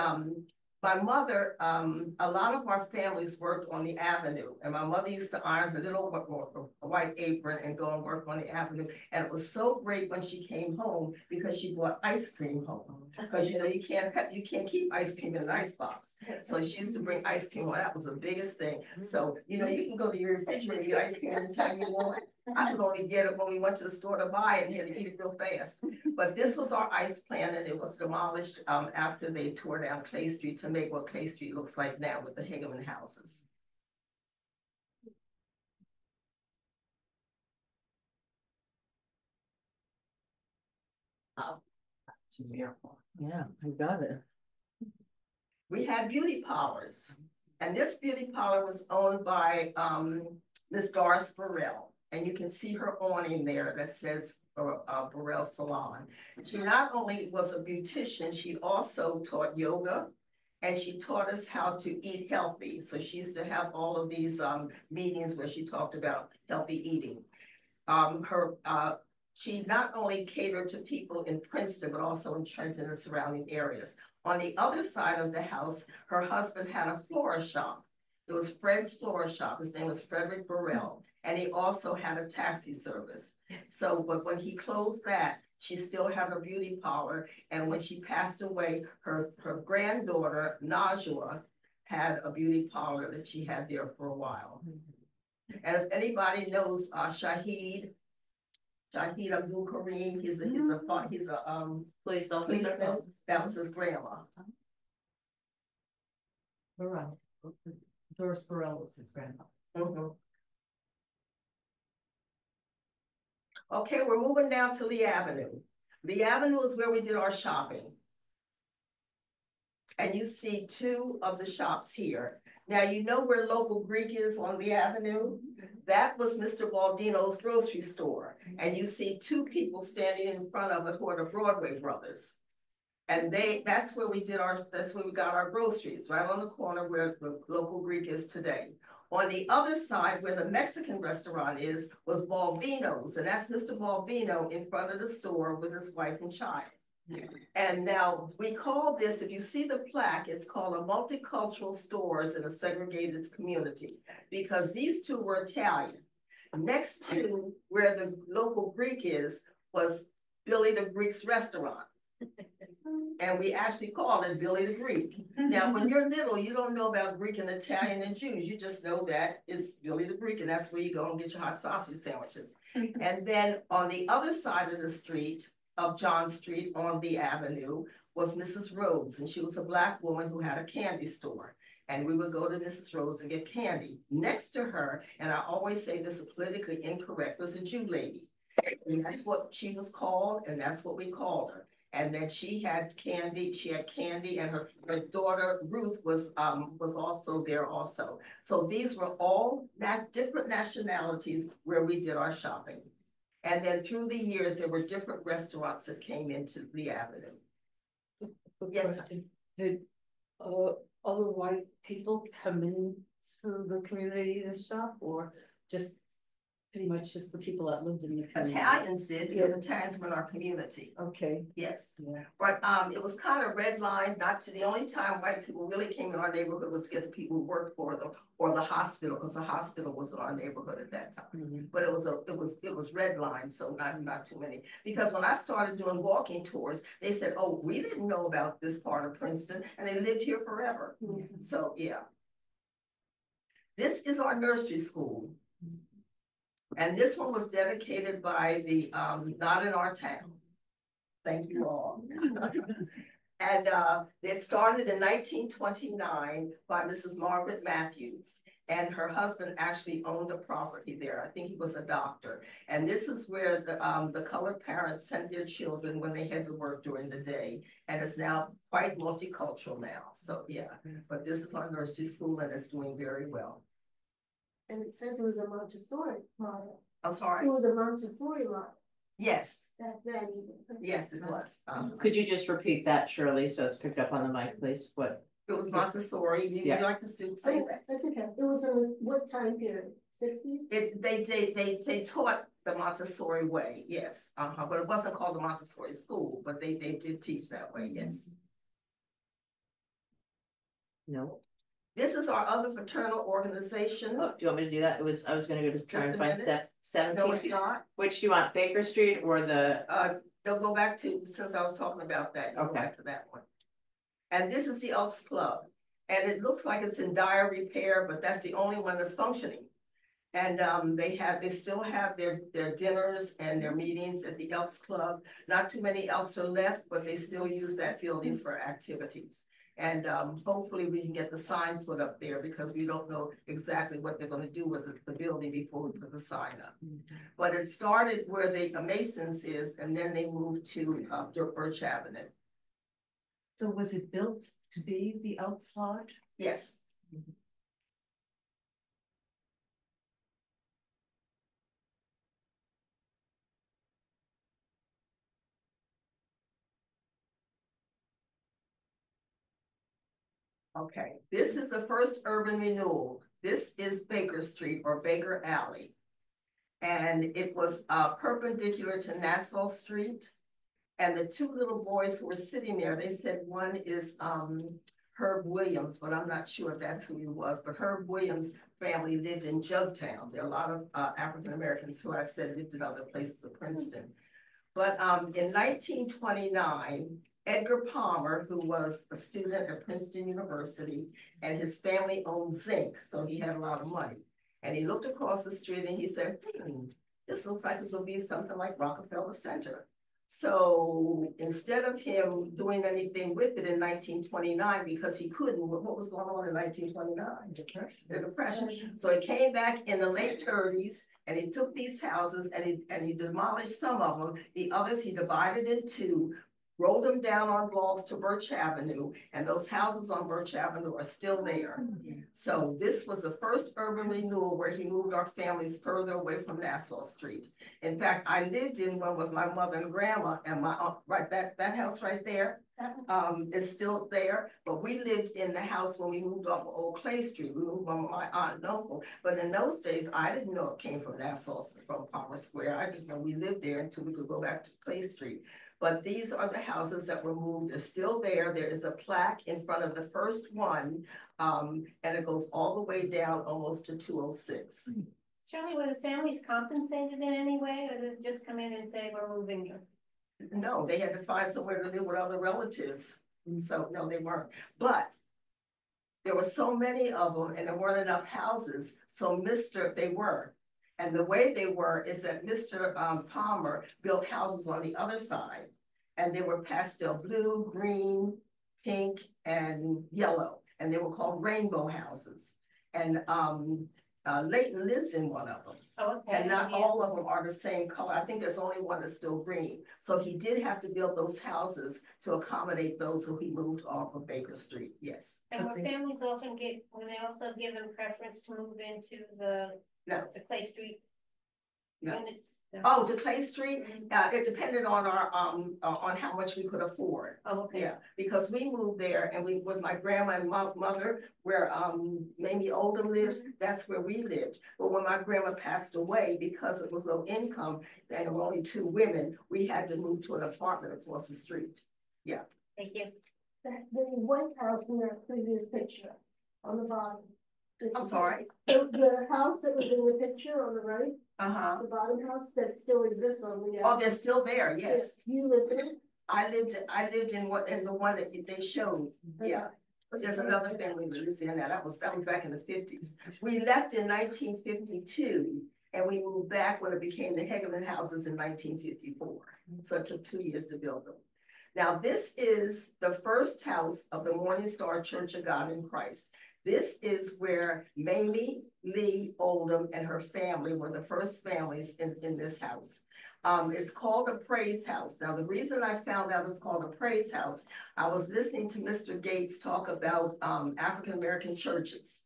my mother, a lot of our families worked on the avenue, and my mother used to iron her little white apron and go and work on the avenue. And it was so great when she came home because she brought ice cream home. Because you can't keep ice cream in an ice box. So she used to bring ice cream home. That was the biggest thing. So you can go to your refrigerator and get ice cream anytime you want. I could only get it when we went to the store to buy it and had to eat it real fast. But this was our ice plant, and it was demolished after they tore down Clay Street to make what Clay Street looks like now with the Hageman houses. It's a miracle. Yeah, I got it. We had beauty parlors. And this beauty parlor was owned by Miss Doris Burrell. And you can see her awning there that says Burrell Salon. She not only was a beautician, she also taught yoga, and she taught us how to eat healthy. So she used to have all of these meetings where she talked about healthy eating. She not only catered to people in Princeton, but also in Trenton and surrounding areas. On the other side of the house, her husband had a florist shop. It was Fred's Florist Shop. His name was Frederick Burrell. And he also had a taxi service. So, but when he closed that, she still had a beauty parlor. And when she passed away, her granddaughter, Najwa, had a beauty parlor that she had there for a while. And if anybody knows Shahid Abdul Kareem, he's a Police officer. policeman. That was his grandma. Burrell. Doris Burrell was his grandma. Mhm. Okay, we're moving down to Lee Avenue. Lee Avenue is where we did our shopping. And you see two of the shops here. Now, you know where Local Greek is on Lee Avenue? That was Mr. Baldino's grocery store. And you see two people standing in front of it who are the Broadway brothers. And that's where we got our groceries, right on the corner where the Local Greek is today. On the other side, where the Mexican restaurant is, was Balbino's, and that's Mr. Balbino in front of the store with his wife and child. And now we call this, if you see the plaque, it's called a multicultural stores in a segregated community, because these two were Italian. Next to where the Local Greek is was Billy the Greek's restaurant. And we actually called it Billy the Greek. Now, when you're little, you don't know about Greek and Italian and Jews. You just know that it's Billy the Greek, and that's where you go and get your hot sausage sandwiches. And then on the other side of the street, of John Street on the avenue, was Mrs. Rhodes, and she was a Black woman who had a candy store. And we would go to Mrs. Rhodes and get candy. Next to her, and I always say this is politically incorrect, was a Jew lady. And that's what she was called, and that's what we called her. And then she had candy, and her daughter Ruth was also there also. So these were all different nationalities where we did our shopping. And then through the years, there were different restaurants that came into the avenue. Yes. Did other white people come into the community to shop, or just pretty much just the people that lived in the community? Italians did, because Italians were in our community. Okay. Yes. Yeah. But it was kind of redlined. Not to the only time white people really came in our neighborhood was to get the people who worked for them or the hospital, because the hospital was in our neighborhood at that time. Mm-hmm. But it was redlined, so not too many. Because when I started doing walking tours, they said, "Oh, we didn't know about this part of Princeton," and they lived here forever. Mm-hmm. So yeah. This is our nursery school. And this one was dedicated by the Not in Our Town. Thank you all. And it started in 1929 by Mrs. Margaret Matthews. And her husband actually owned the property there. I think he was a doctor. And this is where the colored parents sent their children when they had to work during the day. And it's now quite multicultural now. So yeah, but this is our nursery school, and it's doing very well. And it says it was a Montessori model. I'm sorry? It was a Montessori model Yes. back then even. Yes, it was. Could you just repeat that, Shirley, so it's picked up on the mic, please? What? It was Montessori. Would you like to say that? That's okay. It was in what time period? 60s? They taught the Montessori way, yes. But it wasn't called the Montessori school, but they did teach that way, yes. No. This is our other fraternal organization. Oh, do you want me to do that? I was gonna go to try and find 17. No, it's not. Which do you want, Baker Street or the? They'll go back to, since I was talking about that, go back to that one. And this is the Elks Club. And it looks like it's in dire repair, but that's the only one that's functioning. And they still have their dinners and their meetings at the Elks Club. Not too many Elks are left, but they still use that building for activities. And hopefully we can get the sign put up there, because we don't know exactly what they're going to do with the building before we put the sign up. Mm-hmm. But it started where the Masons is, and then they moved to Birch Avenue. So was it built to be the Elks Lodge? Yes. Okay, this is the first urban renewal. This is Baker Street or Baker Alley. And it was perpendicular to Nassau Street. And the two little boys who were sitting there, they said one is Herb Williams, but I'm not sure if that's who he was. But Herb Williams' family lived in Jugtown. There are a lot of African Americans who I said lived in other places of Princeton. But in 1929, Edgar Palmer, who was a student at Princeton University, and his family owned zinc, so he had a lot of money. And he looked across the street and he said, this looks like it will be something like Rockefeller Center. So instead of him doing anything with it in 1929, because he couldn't, what was going on in 1929? The Depression. So he came back in the late 30s and he took these houses and he demolished some of them. The others he divided in two, rolled them down on logs to Birch Avenue, and those houses on Birch Avenue are still there. So this was the first urban renewal where he moved our families further away from Nassau Street. In fact, I lived in one with my mother and grandma, and my aunt, right, that house right there is still there. But we lived in the house when we moved off of Old Clay Street. We moved from my aunt and uncle. But in those days, I didn't know it came from Nassau, from Palmer Square. I just know we lived there until we could go back to Clay Street. But these are the houses that were moved. They're still there. There is a plaque in front of the first one, and it goes all the way down almost to 206. Shirley, were the families compensated in any way, or did it just come in and say, we're moving you? No, they had to find somewhere to live with other relatives. So no, they weren't. But there were so many of them and there weren't enough houses. So they were. And the way they were is that Mr. Palmer built houses on the other side. And they were pastel blue, green, pink, and yellow. And they were called rainbow houses. And Leighton lives in one of them. Oh, okay. And not all of them are the same color. I think there's only one that's still green. So he did have to build those houses to accommodate those who he moved off of Baker Street, yes. And were families often were they also given preference to move into the Clay Street units? No. Oh, to Clay Street? It depended on our on how much we could afford. Oh, okay. Yeah, because we moved there and we with my grandma and my mother, where Mamie Oldham lives, that's where we lived. But when my grandma passed away, because it was low income and there were only two women, we had to move to an apartment across the street. Yeah. Thank you. The White House in the previous picture on the bottom. I'm sorry. The house that was in the picture on the right, Uh-huh. the bottom house that still exists on the. Oh, they're still there, yes. You lived in it? I lived in the one that they showed, yeah. But there's another family that lives in that. That was back in the 50s. We left in 1952 and we moved back when it became the Hegeman houses in 1954. So it took 2 years to build them. Now, this is the first house of the Morning Star Church of God in Christ. This is where Mamie Lee Oldham and her family were the first families in this house. It's called a praise house. Now, the reason I found out it's called a praise house, I was listening to Mr. Gates talk about African-American churches.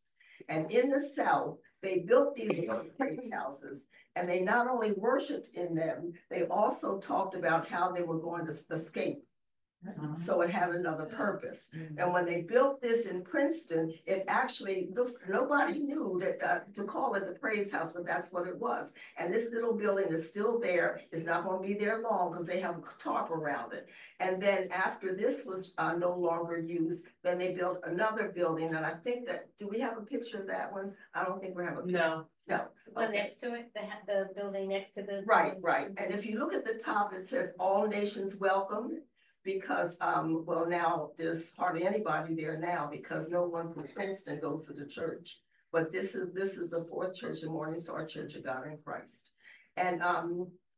And in the South, they built these praise houses, and they not only worshiped in them, they also talked about how they were going to escape. So it had another purpose. And when they built this in Princeton, it actually looks, nobody knew that to call it the praise house, but that's what it was. And this little building is still there. It's not going to be there long because they have a tarp around it. And then after this was no longer used, then they built another building. And I think that, do we have a picture of that one? I don't think we have a picture. No. No. One next to it, the building next to the. Right. And if you look at the top, it says all nations welcome. Because, well, now there's hardly anybody there now because no one from Princeton goes to the church. But this is the fourth church, the Morning Star Church of God in Christ. And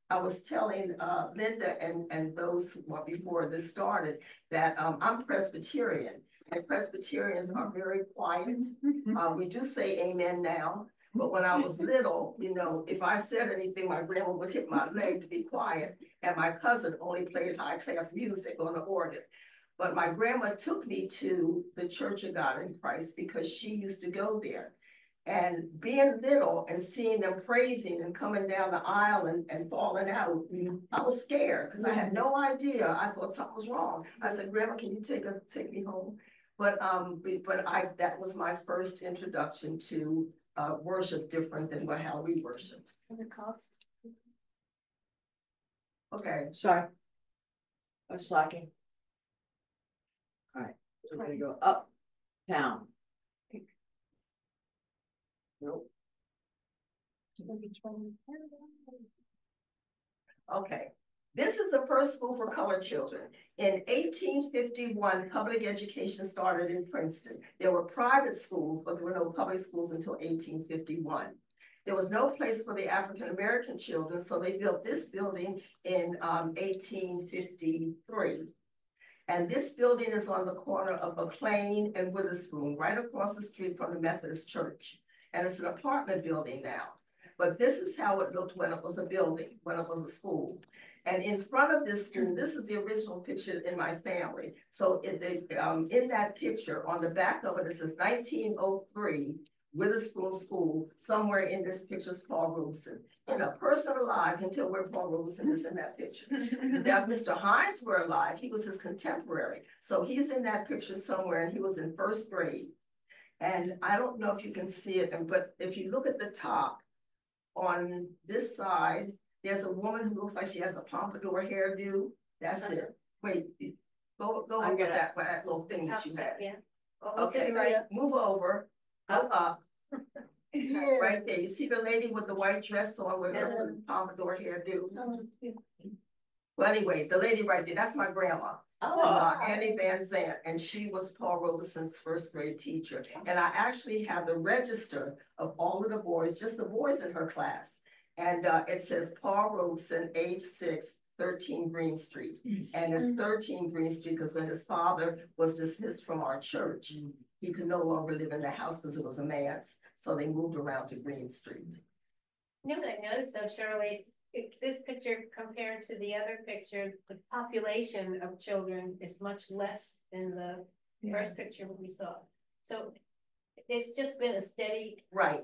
I was telling Linda and those who were before this started that I'm Presbyterian, and Presbyterians are very quiet. We do say amen now. But when I was little, you know, if I said anything, my grandma would hit my leg to be quiet. And my cousin only played high class music on the organ. But my grandma took me to the Church of God in Christ because she used to go there. And being little and seeing them praising and coming down the aisle and falling out, I was scared because I had no idea. I thought something was wrong. I said, Grandma, can you take me home? But that was my first introduction to worship different than how we worshiped. And the cost. Okay, Sorry. I'm slacking. All right, so we're gonna go up, down. Nope. okay. This is the first school for colored children. In 1851, public education started in Princeton. There were private schools, but there were no public schools until 1851. There was no place for the African-American children, so they built this building in 1853. And this building is on the corner of McLean and Witherspoon, right across the street from the Methodist Church. And it's an apartment building now. But this is how it looked when it was a building, when it was a school. And in front of this school, this is the original picture in my family. So in that picture, on the back of it, it says 1903, Witherspoon School. Somewhere in this picture is Paul Robeson. And a person alive can tell where Paul Robeson is in that picture. Now, if Mr. Hines were alive, he was his contemporary. So he's in that picture somewhere, and he was in first grade. And I don't know if you can see it, but if you look at the top, on this side, there's a woman who looks like she has a pompadour hairdo. That's it. Wait, go over that little thing that you had. Yeah. Okay, Right. move over, go up. Right there. You see the lady with the white dress on with her pompadour hairdo. Well, anyway, the lady right there, that's my grandma. Annie Van Zandt, and she was Paul Robeson's first grade teacher. And I actually have the register of all of the boys, just the boys in her class. And it says Paul Robeson, age 6, 13 Green Street. And it's 13 Green Street because when his father was dismissed from our church, he could no longer live in the house because it was a man's. So they moved around to Green Street. You know what I noticed though, Shirley, this picture compared to the other picture, the population of children is much less than the first picture we saw. So it's just been a steady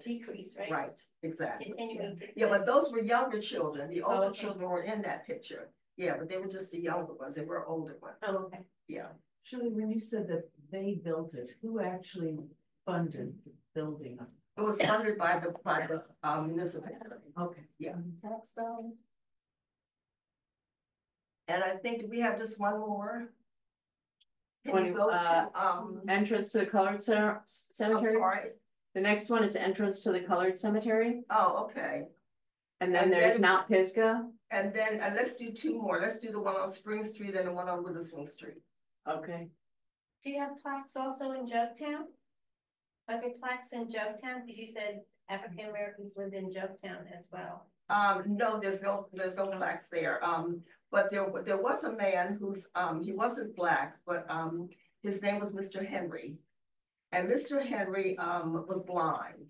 decrease, right? Right, exactly. Continuing Yeah, but those were younger children. The older okay. children were in that picture. Yeah, but they were just the younger ones. They were older ones. Oh, okay. Yeah. Shirley, when you said that they built it, who actually funded the building? It was funded by the municipality. Okay. Yeah. Tax dollars. And I think we have just one more. Can When you you, go to Entrance to the colored I'm cemetery. sorry. The next one is entrance to the colored cemetery. Oh, okay. And then And there's then- Mount Pisgah. And then let's do two more. Let's do the one on Spring Street and the one on Witherspoon Street. Okay. Do you have plaques also in Jugtown? Are there plaques in Jugtown? Because you said African Americans lived in Jugtown as well. No, there's no plaques there. But there was a man who's he wasn't black, but his name was Mr. Henry. And Mr. Henry was blind.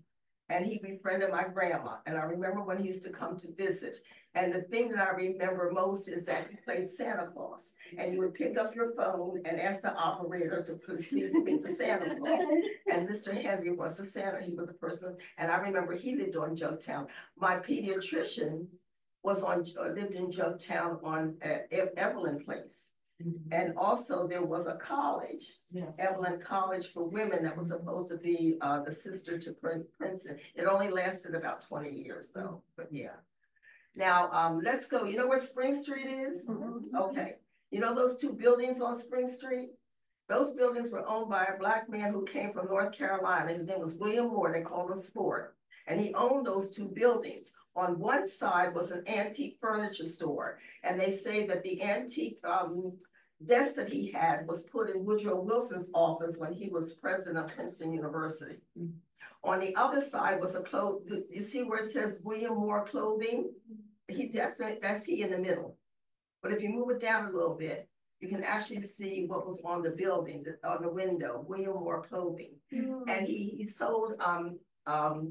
And he befriended my grandma. And I remember when he used to come to visit. And the thing that I remember most is that he played Santa Claus. And you would pick up your phone and ask the operator to please speak to Santa Claus. And Mr. Henry was the Santa. He was the person. And I remember he lived on Jugtown. My pediatrician lived in Jugtown on Evelyn Place. And also there was a college, Evelyn College for Women, that was supposed to be the sister to Princeton. It only lasted about 20 years though, but yeah. Now, let's go. You know where Spring Street is? Okay. You know those two buildings on Spring Street? Those buildings were owned by a black man who came from North Carolina. His name was William Moore. They called him Sport. And he owned those two buildings. On one side was an antique furniture store. And they say that the antique desk that he had was put in Woodrow Wilson's office when he was president of Princeton University. On the other side was you see where it says William Moore Clothing? That's he in the middle. But if you move it down a little bit, you can actually see what was on the building, on the window, William Moore Clothing. And he sold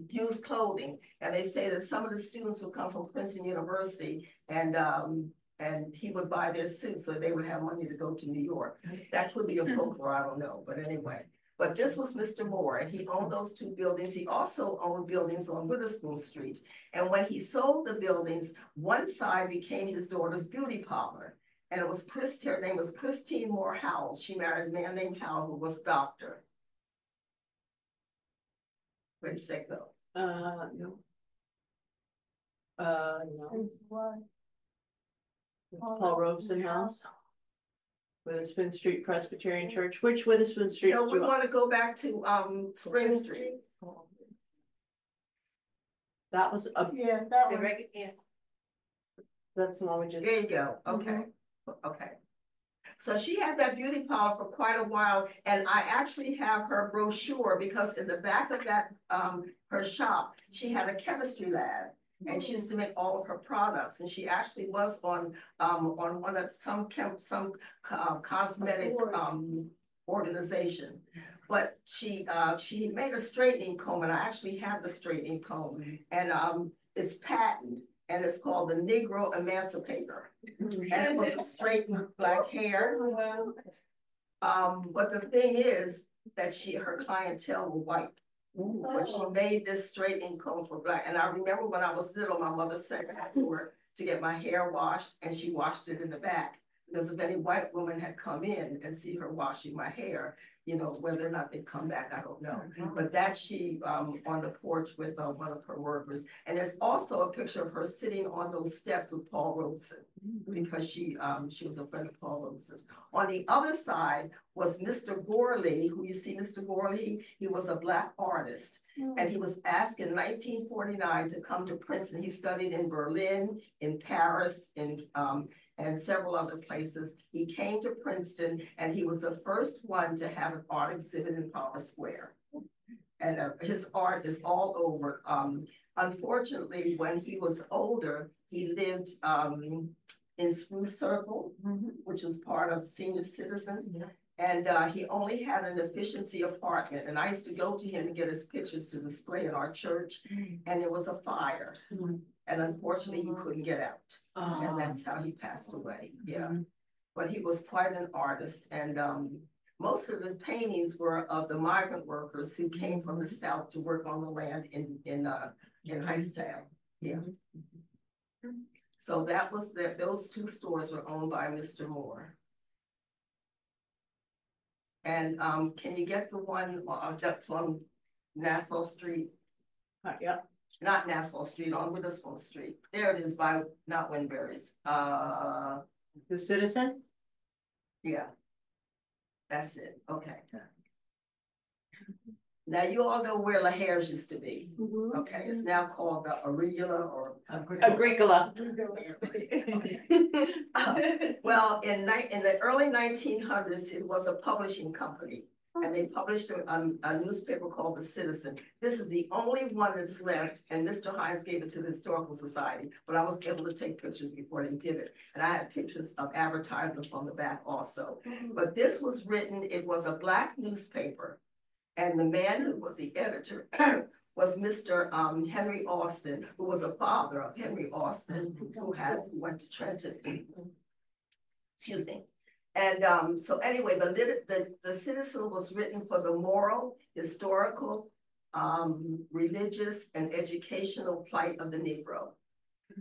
used clothing. And they say that some of the students would come from Princeton University and he would buy their suits so they would have money to go to New York. That could be a folklore, I don't know, but anyway. But this was Mr. Moore, and he owned those two buildings. He also owned buildings on Witherspoon Street. And when he sold the buildings, one side became his daughter's beauty parlor. And it was her name was Christine Moore Howell. She married a man named Howell who was a doctor. Where'd it go? No. No. And what? Paul Robeson House. Witherspoon Street Presbyterian Church. Which Witherspoon Street? No, do we you want to go back to Spring Street. That was a, Yeah, that The one. yeah. that's the one we just. There you go. Okay. Okay. So she had that beauty parlor for quite a while, and I actually have her brochure because in the back of that her shop, she had a chemistry lab. And she used to make all of her products, and she actually was on one of some cosmetic organization. But she made a straightening comb, and I actually have the straightening comb, and it's patent, and it's called the Negro Emancipator, and it was a straightened black hair. But the thing is that her clientele were white. But she made this straightening comb for black. And I remember when I was little, my mother sent me over to get my hair washed, and she washed it in the back. Because if any white woman had come in and see her washing my hair, you know, whether or not they'd come back, I don't know. But that she on the porch with one of her workers. And there's also a picture of her sitting on those steps with Paul Robeson, because she was a friend of Paul Robeson's. On the other side was Mr. Gorley, who you see Mr. Gorley, he was a black artist. And he was asked in 1949 to come to Princeton. He studied in Berlin, in Paris, and several other places. He came to Princeton, and he was the first one to have an art exhibit in Palmer Square. And his art is all over. Unfortunately, when he was older, he lived in Spruce Circle, which was part of senior citizens. And he only had an efficiency apartment. And I used to go to him and get his pictures to display in our church. And there was a fire. And unfortunately, he couldn't get out. And that's how he passed away. Yeah. But he was quite an artist. And most of his paintings were of the migrant workers who came from the South to work on the land in Hightstown. Yeah. So that was those two stores were owned by Mr. Moore. And can you get the one that's on Nassau Street? Yeah. Not Nassau Street, on Witherspoon Street. There it is by, not Winberry's. The Citizen? Yeah. That's it, okay. Now you all know where LaHare's used to be. Okay, it's now called the Arugula or Agricola. Well, in the early 1900s, it was a publishing company, and they published a newspaper called The Citizen. This is the only one that's left, and Mr. Hines gave it to the Historical Society, but I was able to take pictures before they did it. And I had pictures of advertisements on the back also. But this was written, it was a black newspaper, and the man who was the editor was Mr. Henry Austin, who was a father of Henry Austin, who went to Trenton. Excuse me. And so anyway, the Citizen was written for the moral, historical, religious, and educational plight of the Negro.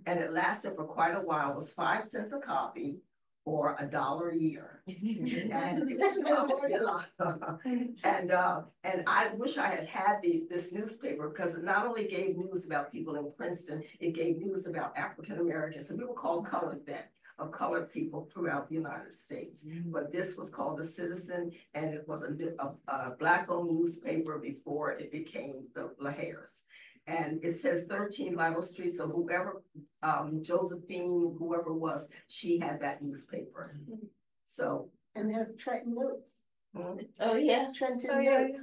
And it lasted for quite a while. It was 5 cents a copy, or $1 a year. And it was and I wish I had this newspaper, because it not only gave news about people in Princeton, it gave news about African Americans, and we were called colored then, of colored people throughout the United States. But this was called The Citizen, and it was a black-owned newspaper before it became the LaHare's. And it says 13 Lytle Street, so whoever, Josephine, whoever was, she had that newspaper. So. And they have Trenton Notes. Oh, yeah. Trenton Notes.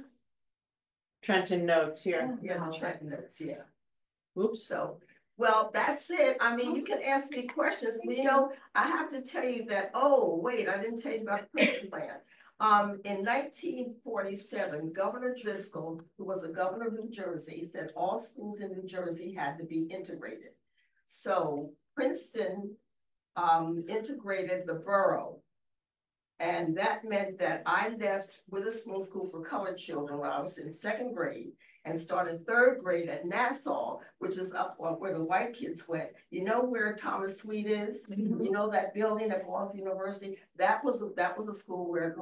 Trenton Notes here. Yeah, the Trenton Notes, yeah. Oops. So, well, that's it. I mean, you can ask me questions. You know, I have to tell you that, oh, wait, I didn't tell you about the Princeton plan. In 1947, Governor Driscoll, who was the governor of New Jersey, said all schools in New Jersey had to be integrated. So Princeton integrated the borough. And that meant that I left Witherspoon School for Colored Children when I was in 2nd grade. and started third grade at Nassau, which is up where the white kids went. You know where Thomas Sweet is? You know that building at Boston University? That was a school where the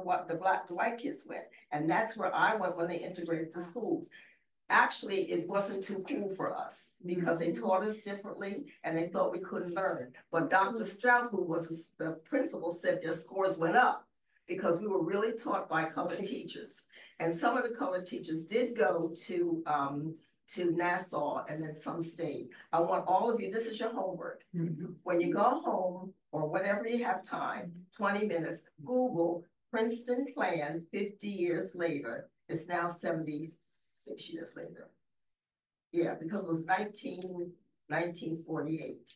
white kids went. And that's where I went when they integrated the schools. Actually, it wasn't too cool for us because they taught us differently and they thought we couldn't learn. But Dr. Strout, who was the principal, said their scores went up because we were really taught by colored teachers. And some of the colored teachers did go to Nassau and then some stayed. I want all of you, this is your homework. When you go home or whenever you have time, 20 minutes, Google Princeton plan 50 years later. It's now 76 years later. Yeah, because it was 1948.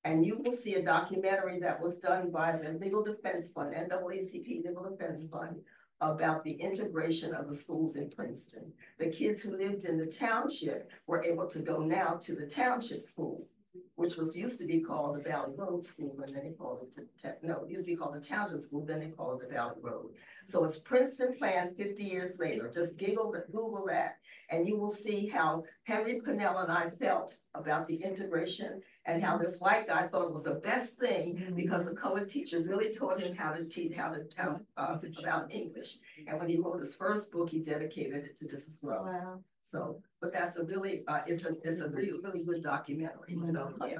And you will see a documentary that was done by the Legal Defense Fund, NAACP Legal Defense Fund, about the integration of the schools in Princeton. The kids who lived in the township were able to go now to the township school, which used to be called the Valley Road School, and then they called it it used to be called the Township School, then they called it the Valley Road. So it's Princeton plan 50 years later. Just Google that, and you will see how Henry Purnell and I felt about the integration and how this white guy thought it was the best thing because the colored teacher really taught him how to teach about English. And when he wrote his first book, he dedicated it to this as well. Wow. So, but that's a really, it's a really, really good documentary. So, yeah.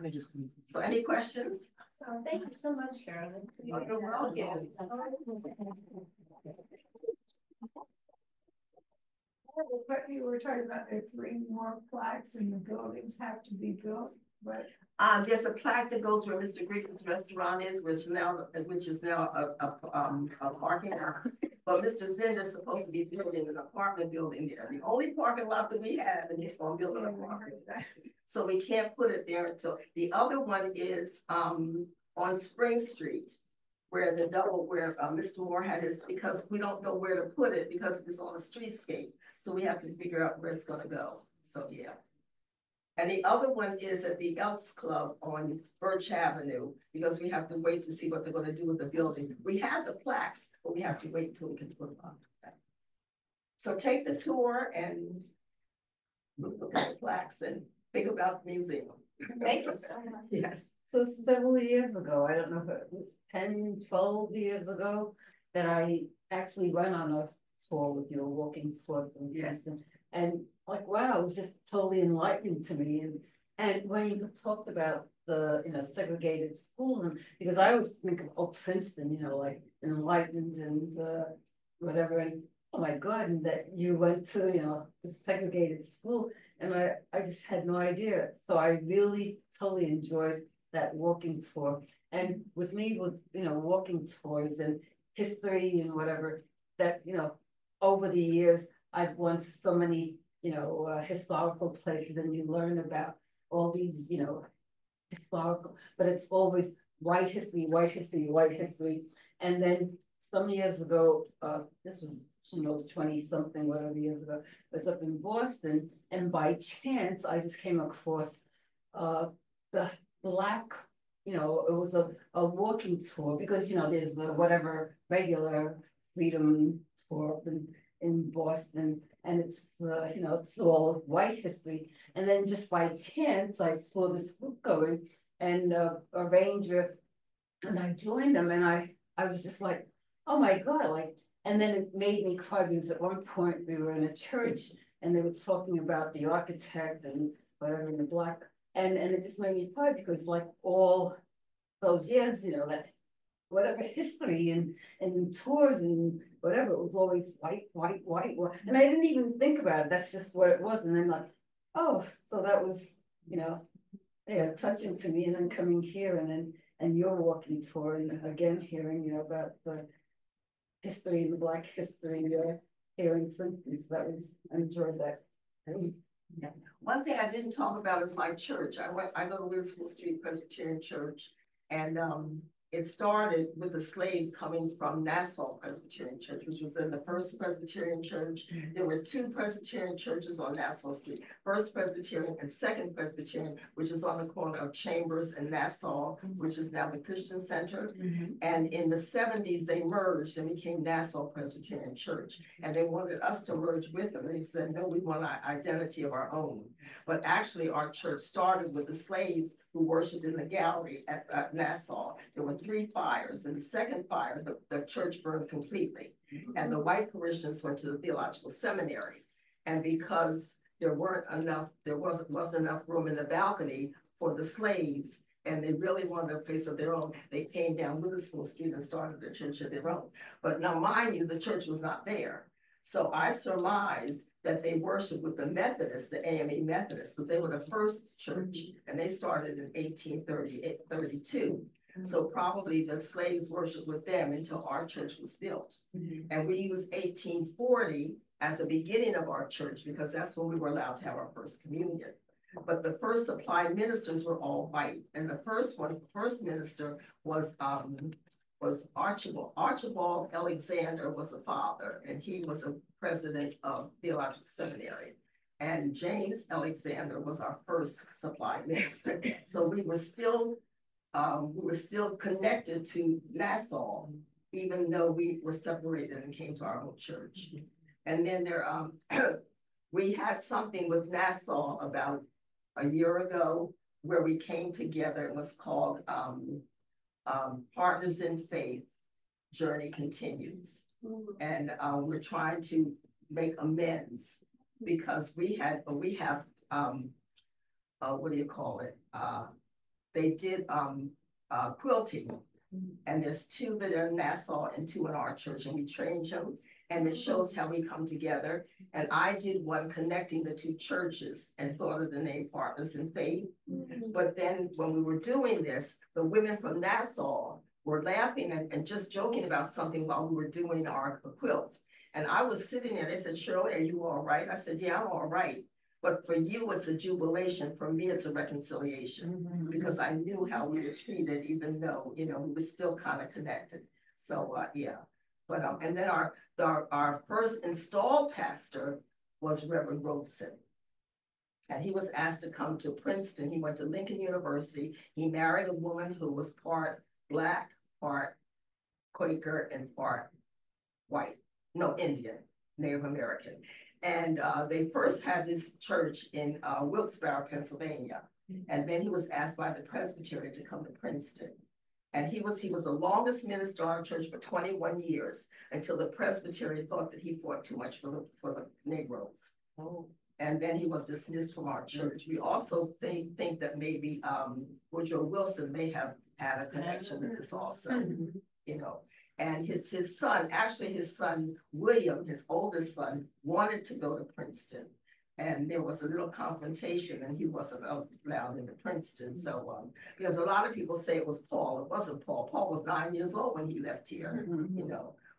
So any questions? Thank you so much, Shirley. You're welcome. You were talking about the 3 more plaques and the buildings have to be built, but. There's a plaque that goes where Mr. Griggs' restaurant is, which is now a parking lot. But Mr. Zinder's supposed to be building an apartment building there. The only parking lot that we have, and he's gonna build an apartment. So we can't put it there until, the other one is on Spring Street, where Mr. Moore had his, because we don't know where to put it because it's on a streetscape. So we have to figure out where it's gonna go. So yeah. And the other one is at the Elks Club on Birch Avenue, because we have to wait to see what they're gonna do with the building. We have the plaques, but we have to wait until we can put them up. So take the tour and look at the plaques and think about the museum. Thank you so much. Yes. So several years ago, I don't know if it was 10, 12 years ago, that I actually went on a tour with you, a walking tour through Princeton. And like, wow, it was just totally enlightening to me. And when you talked about the, segregated school, and because I always think of Princeton, like enlightened and whatever, and oh my God, and that you went to, the segregated school, and I just had no idea. So I really totally enjoyed that walking tour. And with me, with, walking tours and history and whatever, that, over the years, I've gone to so many, historical places, and you learn about all these, historical, but it's always white history, white history, white history. And then some years ago, this was 20 something, whatever years ago, I was up in Boston, and by chance, I just came across the Black, it was a walking tour, because, there's the whatever regular freedom tour up in Boston, and it's it's all white history. And then just by chance I saw this group going, and a ranger, and I joined them, and I was just like, oh my God, like, and then it made me cry, because at one point we were in a church and they were talking about the architect and whatever in the Black, and it just made me cry, because like all those years, that whatever history and tours and whatever, it was always white, white, white, white. And I didn't even think about it. That's just what it was. And then like, oh, so that was, touching to me. And then coming here and your walking tour, and again, hearing, about the history and the Black history here in Princeton. So I enjoyed that. Yeah. One thing I didn't talk about is my church. I go to Witherspoon Street Presbyterian Church, and it started with the slaves coming from Nassau Presbyterian Church, which was in the First Presbyterian Church. There were two Presbyterian churches on Nassau Street, First Presbyterian and Second Presbyterian, which is on the corner of Chambers and Nassau, which is now the Christian Center. And in the 70s, they merged and became Nassau Presbyterian Church. And they wanted us to merge with them. They said, no, we want an identity of our own. But actually, our church started with the slaves who worshiped in the gallery at Nassau. There were 3 fires. In the second fire, the church burned completely. And the white parishioners went to the theological seminary. And because there wasn't enough room in the balcony for the slaves, and they really wanted a place of their own, they came down Witherspoon Street and started a church of their own. But now, mind you, the church was not there. So I surmised that they worshiped with the Methodists, the AME Methodists, because they were the first church, and they started in 1832. So probably the slaves worshiped with them until our church was built. And we used 1840 as the beginning of our church, because that's when we were allowed to have our first communion. But the first supply ministers were all white, and the first minister was Archibald. Archibald Alexander was a father, and he was a president of Theological Seminary. And James Alexander was our first supply minister. So we were still connected to Nassau, even though we were separated and came to our own church. And then we had something with Nassau about a year ago where we came together. It was called Partners in Faith, Journey Continues. And we're trying to make amends because we have what do you call it? They did quilting, and there's 2 that are in Nassau and 2 in our church, and we trained them, and it shows how we come together. And I did one connecting the 2 churches and thought of the name Partners in Faith. But then when we were doing this, the women from Nassau were laughing and just joking about something while we were doing our quilts. And I was sitting there, they said, Shirley, are you all right? I said, yeah, I'm all right. But for you, it's a jubilation. For me, it's a reconciliation, because I knew how we were treated, even though, we were still kind of connected. So, yeah. But, and then our first installed pastor was Reverend Robeson. And he was asked to come to Princeton. He went to Lincoln University. He married a woman who was part Black, part Quaker, and part white. No, Indian, Native American. And they first had his church in Wilkes-Barre, Pennsylvania. And then he was asked by the Presbytery to come to Princeton. And he was the longest minister in our church for 21 years, until the Presbytery thought that he fought too much for the Negroes. And then he was dismissed from our church. We also think that maybe Woodrow Wilson may have had a connection with this also, And his son, actually his son, William, his oldest son, wanted to go to Princeton. And there was a little confrontation, and he wasn't allowed into Princeton. So, because a lot of people say it was Paul, it wasn't Paul. Paul was 9 years old when he left here,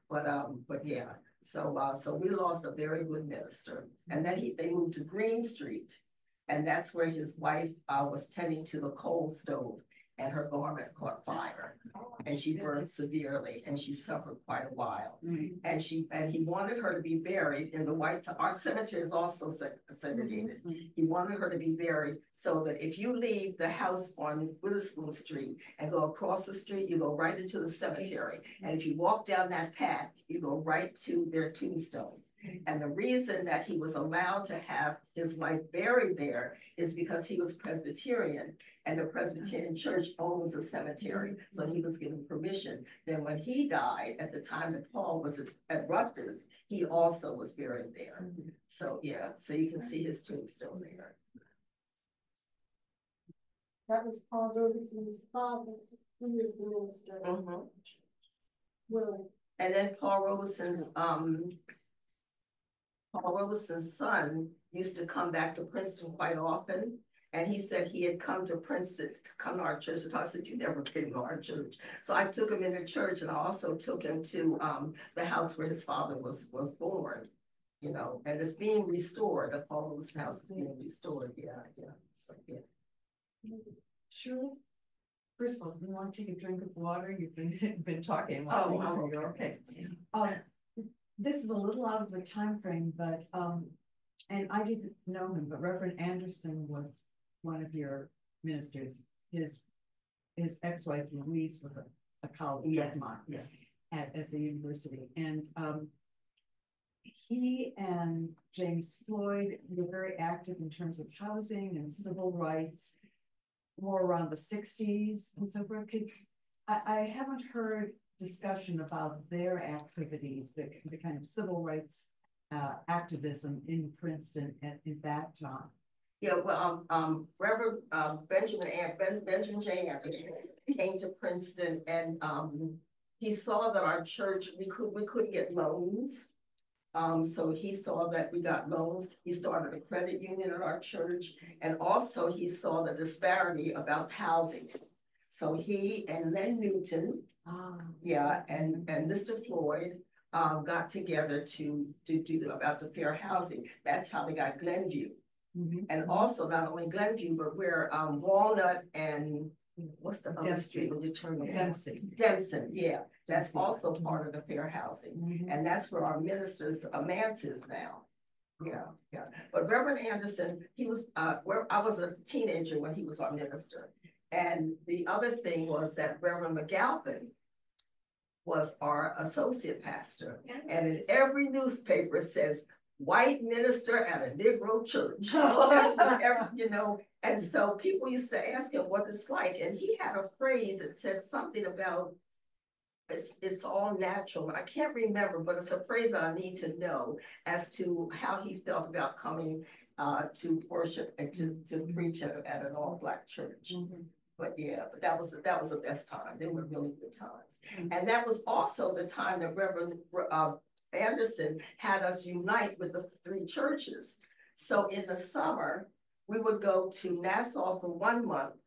But yeah, so we lost a very good minister. And then they moved to Green Street, and that's where his wife was tending to the coal stove, and her garment caught fire, and she burned severely, and she suffered quite a while. And he wanted her to be buried in the white. Our cemetery is also segregated. He wanted her to be buried so that if you leave the house on Witherspoon Street and go across the street, you go right into the cemetery. And if you walk down that path, you go right to their tombstone. And the reason that he was allowed to have his wife buried there is because he was Presbyterian, and the Presbyterian Church owns a cemetery. So he was given permission. Then when he died, at the time that Paul was at Rutgers, he also was buried there. So yeah, so you can see his tombstone there. That was Paul Robeson's father. He was the minister. Well, and then Paul Robeson's son used to come back to Princeton quite often. And he said he had come to Princeton, to come to our church. And I said, you never came to our church. So I took him into church, and I also took him to the house where his father was born, and it's being restored. The Paul Robeson house is being restored. Yeah. So, yeah. Sure. First of all, you want to take a drink of water? You've been talking. You're okay. This is a little out of the time frame, but and I didn't know him, but Reverend Anderson was one of your ministers. His ex-wife Louise was a colleague of mine at the university, and he and James Floyd were very active in terms of housing and civil rights, more around the 60s and so forth. I haven't heard discussion about their activities, the kind of civil rights activism in Princeton at that time. Yeah, well, Reverend Benjamin J. Anderson came to Princeton, and he saw that our church, we couldn't get loans. So he saw that we got loans. He started a credit union at our church, and also he saw the disparity about housing. So he and Len Newton, and Mr. Floyd got together to do about the fair housing. That's how they got Glenview. And also not only Glenview, but where Walnut and what's the other street when you turn Dempson, yeah. That's also part of the fair housing. And that's where our minister's manse is now. Yeah. But Reverend Anderson, he was where I was a teenager when he was our minister. And the other thing was that Reverend McAlpin was our associate pastor. And in every newspaper it says, white minister at a Negro church, you know, and so people used to ask him what it's like, and he had a phrase that said something about it's all natural. I can't remember, but it's a phrase that I need to know as to how he felt about coming to worship and to preach at an all-Black church. But yeah, but that was the best time. They were really good times, and that was also the time that Reverend Anderson had us unite with the three churches. So in the summer, we would go to Nassau for 1 month,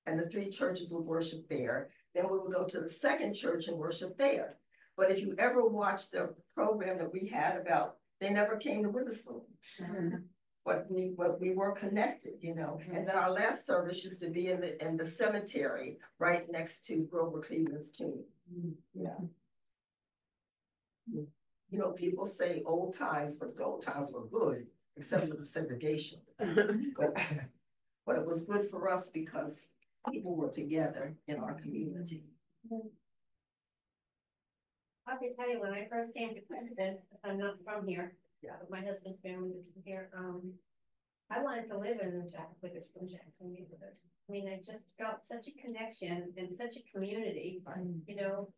and the three churches would worship there. Then we would go to the second church and worship there. But if you ever watched the program that we had about, they never came to Witherspoon. But we were connected, you know. And then our last service used to be in the cemetery right next to Grover Cleveland's tomb. Yeah. You know, people say old times, but the old times were good, except for the segregation. But it was good for us because people were together in our community. I can tell you, when I first came to Princeton, I'm not from here, but my husband's family is from here. I wanted to live in the Witherspoon Jackson neighborhood. I mean, I just felt such a connection and such a community, you know.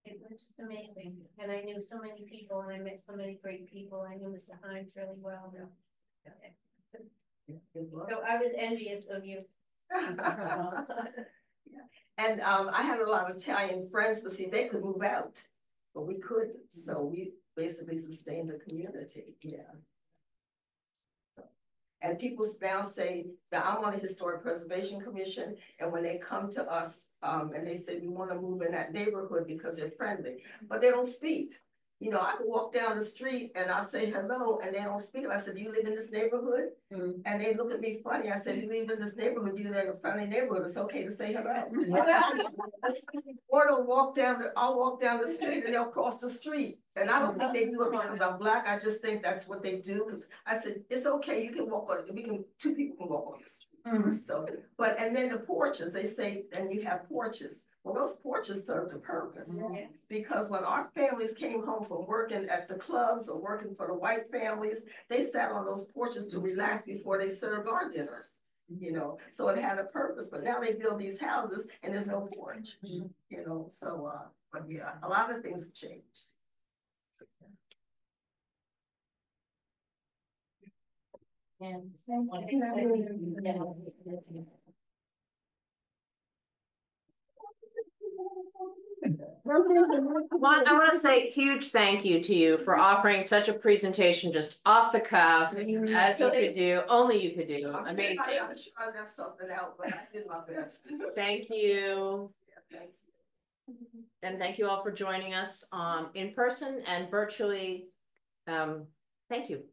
It was just amazing. And I knew so many people, and I met so many great people. I knew Mr. Hines really well. So I was envious of you. And I had a lot of Italian friends, but see, they could move out, but we couldn't. So we basically sustained the community. And people now say that I'm on the Historic Preservation Commission, and when they come to us and they say we want to move in that neighborhood because they're friendly, but they don't speak. You know, I could walk down the street and I'll say hello, and they don't speak. And I said, "Do you live in this neighborhood?" And they look at me funny. I said, "You live in this neighborhood, you live in a friendly neighborhood, it's okay to say hello." Or I'll walk down the street and they'll cross the street. And I don't think they do it because I'm Black. I just think that's what they do. Because I said, it's okay, you can walk on, two people can walk on the street. So, and then the porches, they say, and you have porches. Well, those porches served a purpose. Because when our families came home from working at the clubs or working for the white families, they sat on those porches to relax before they served our dinners. You know, so it had a purpose. But now they build these houses and there's no porch. You know, so but yeah, a lot of things have changed. Well, I want to say a huge thank you to you for offering such a presentation just off the cuff, as you could do, only you could do. Amazing. I'm sure I left something out, but I did my best. Thank you. Thank you. And thank you all for joining us in person and virtually. Thank you.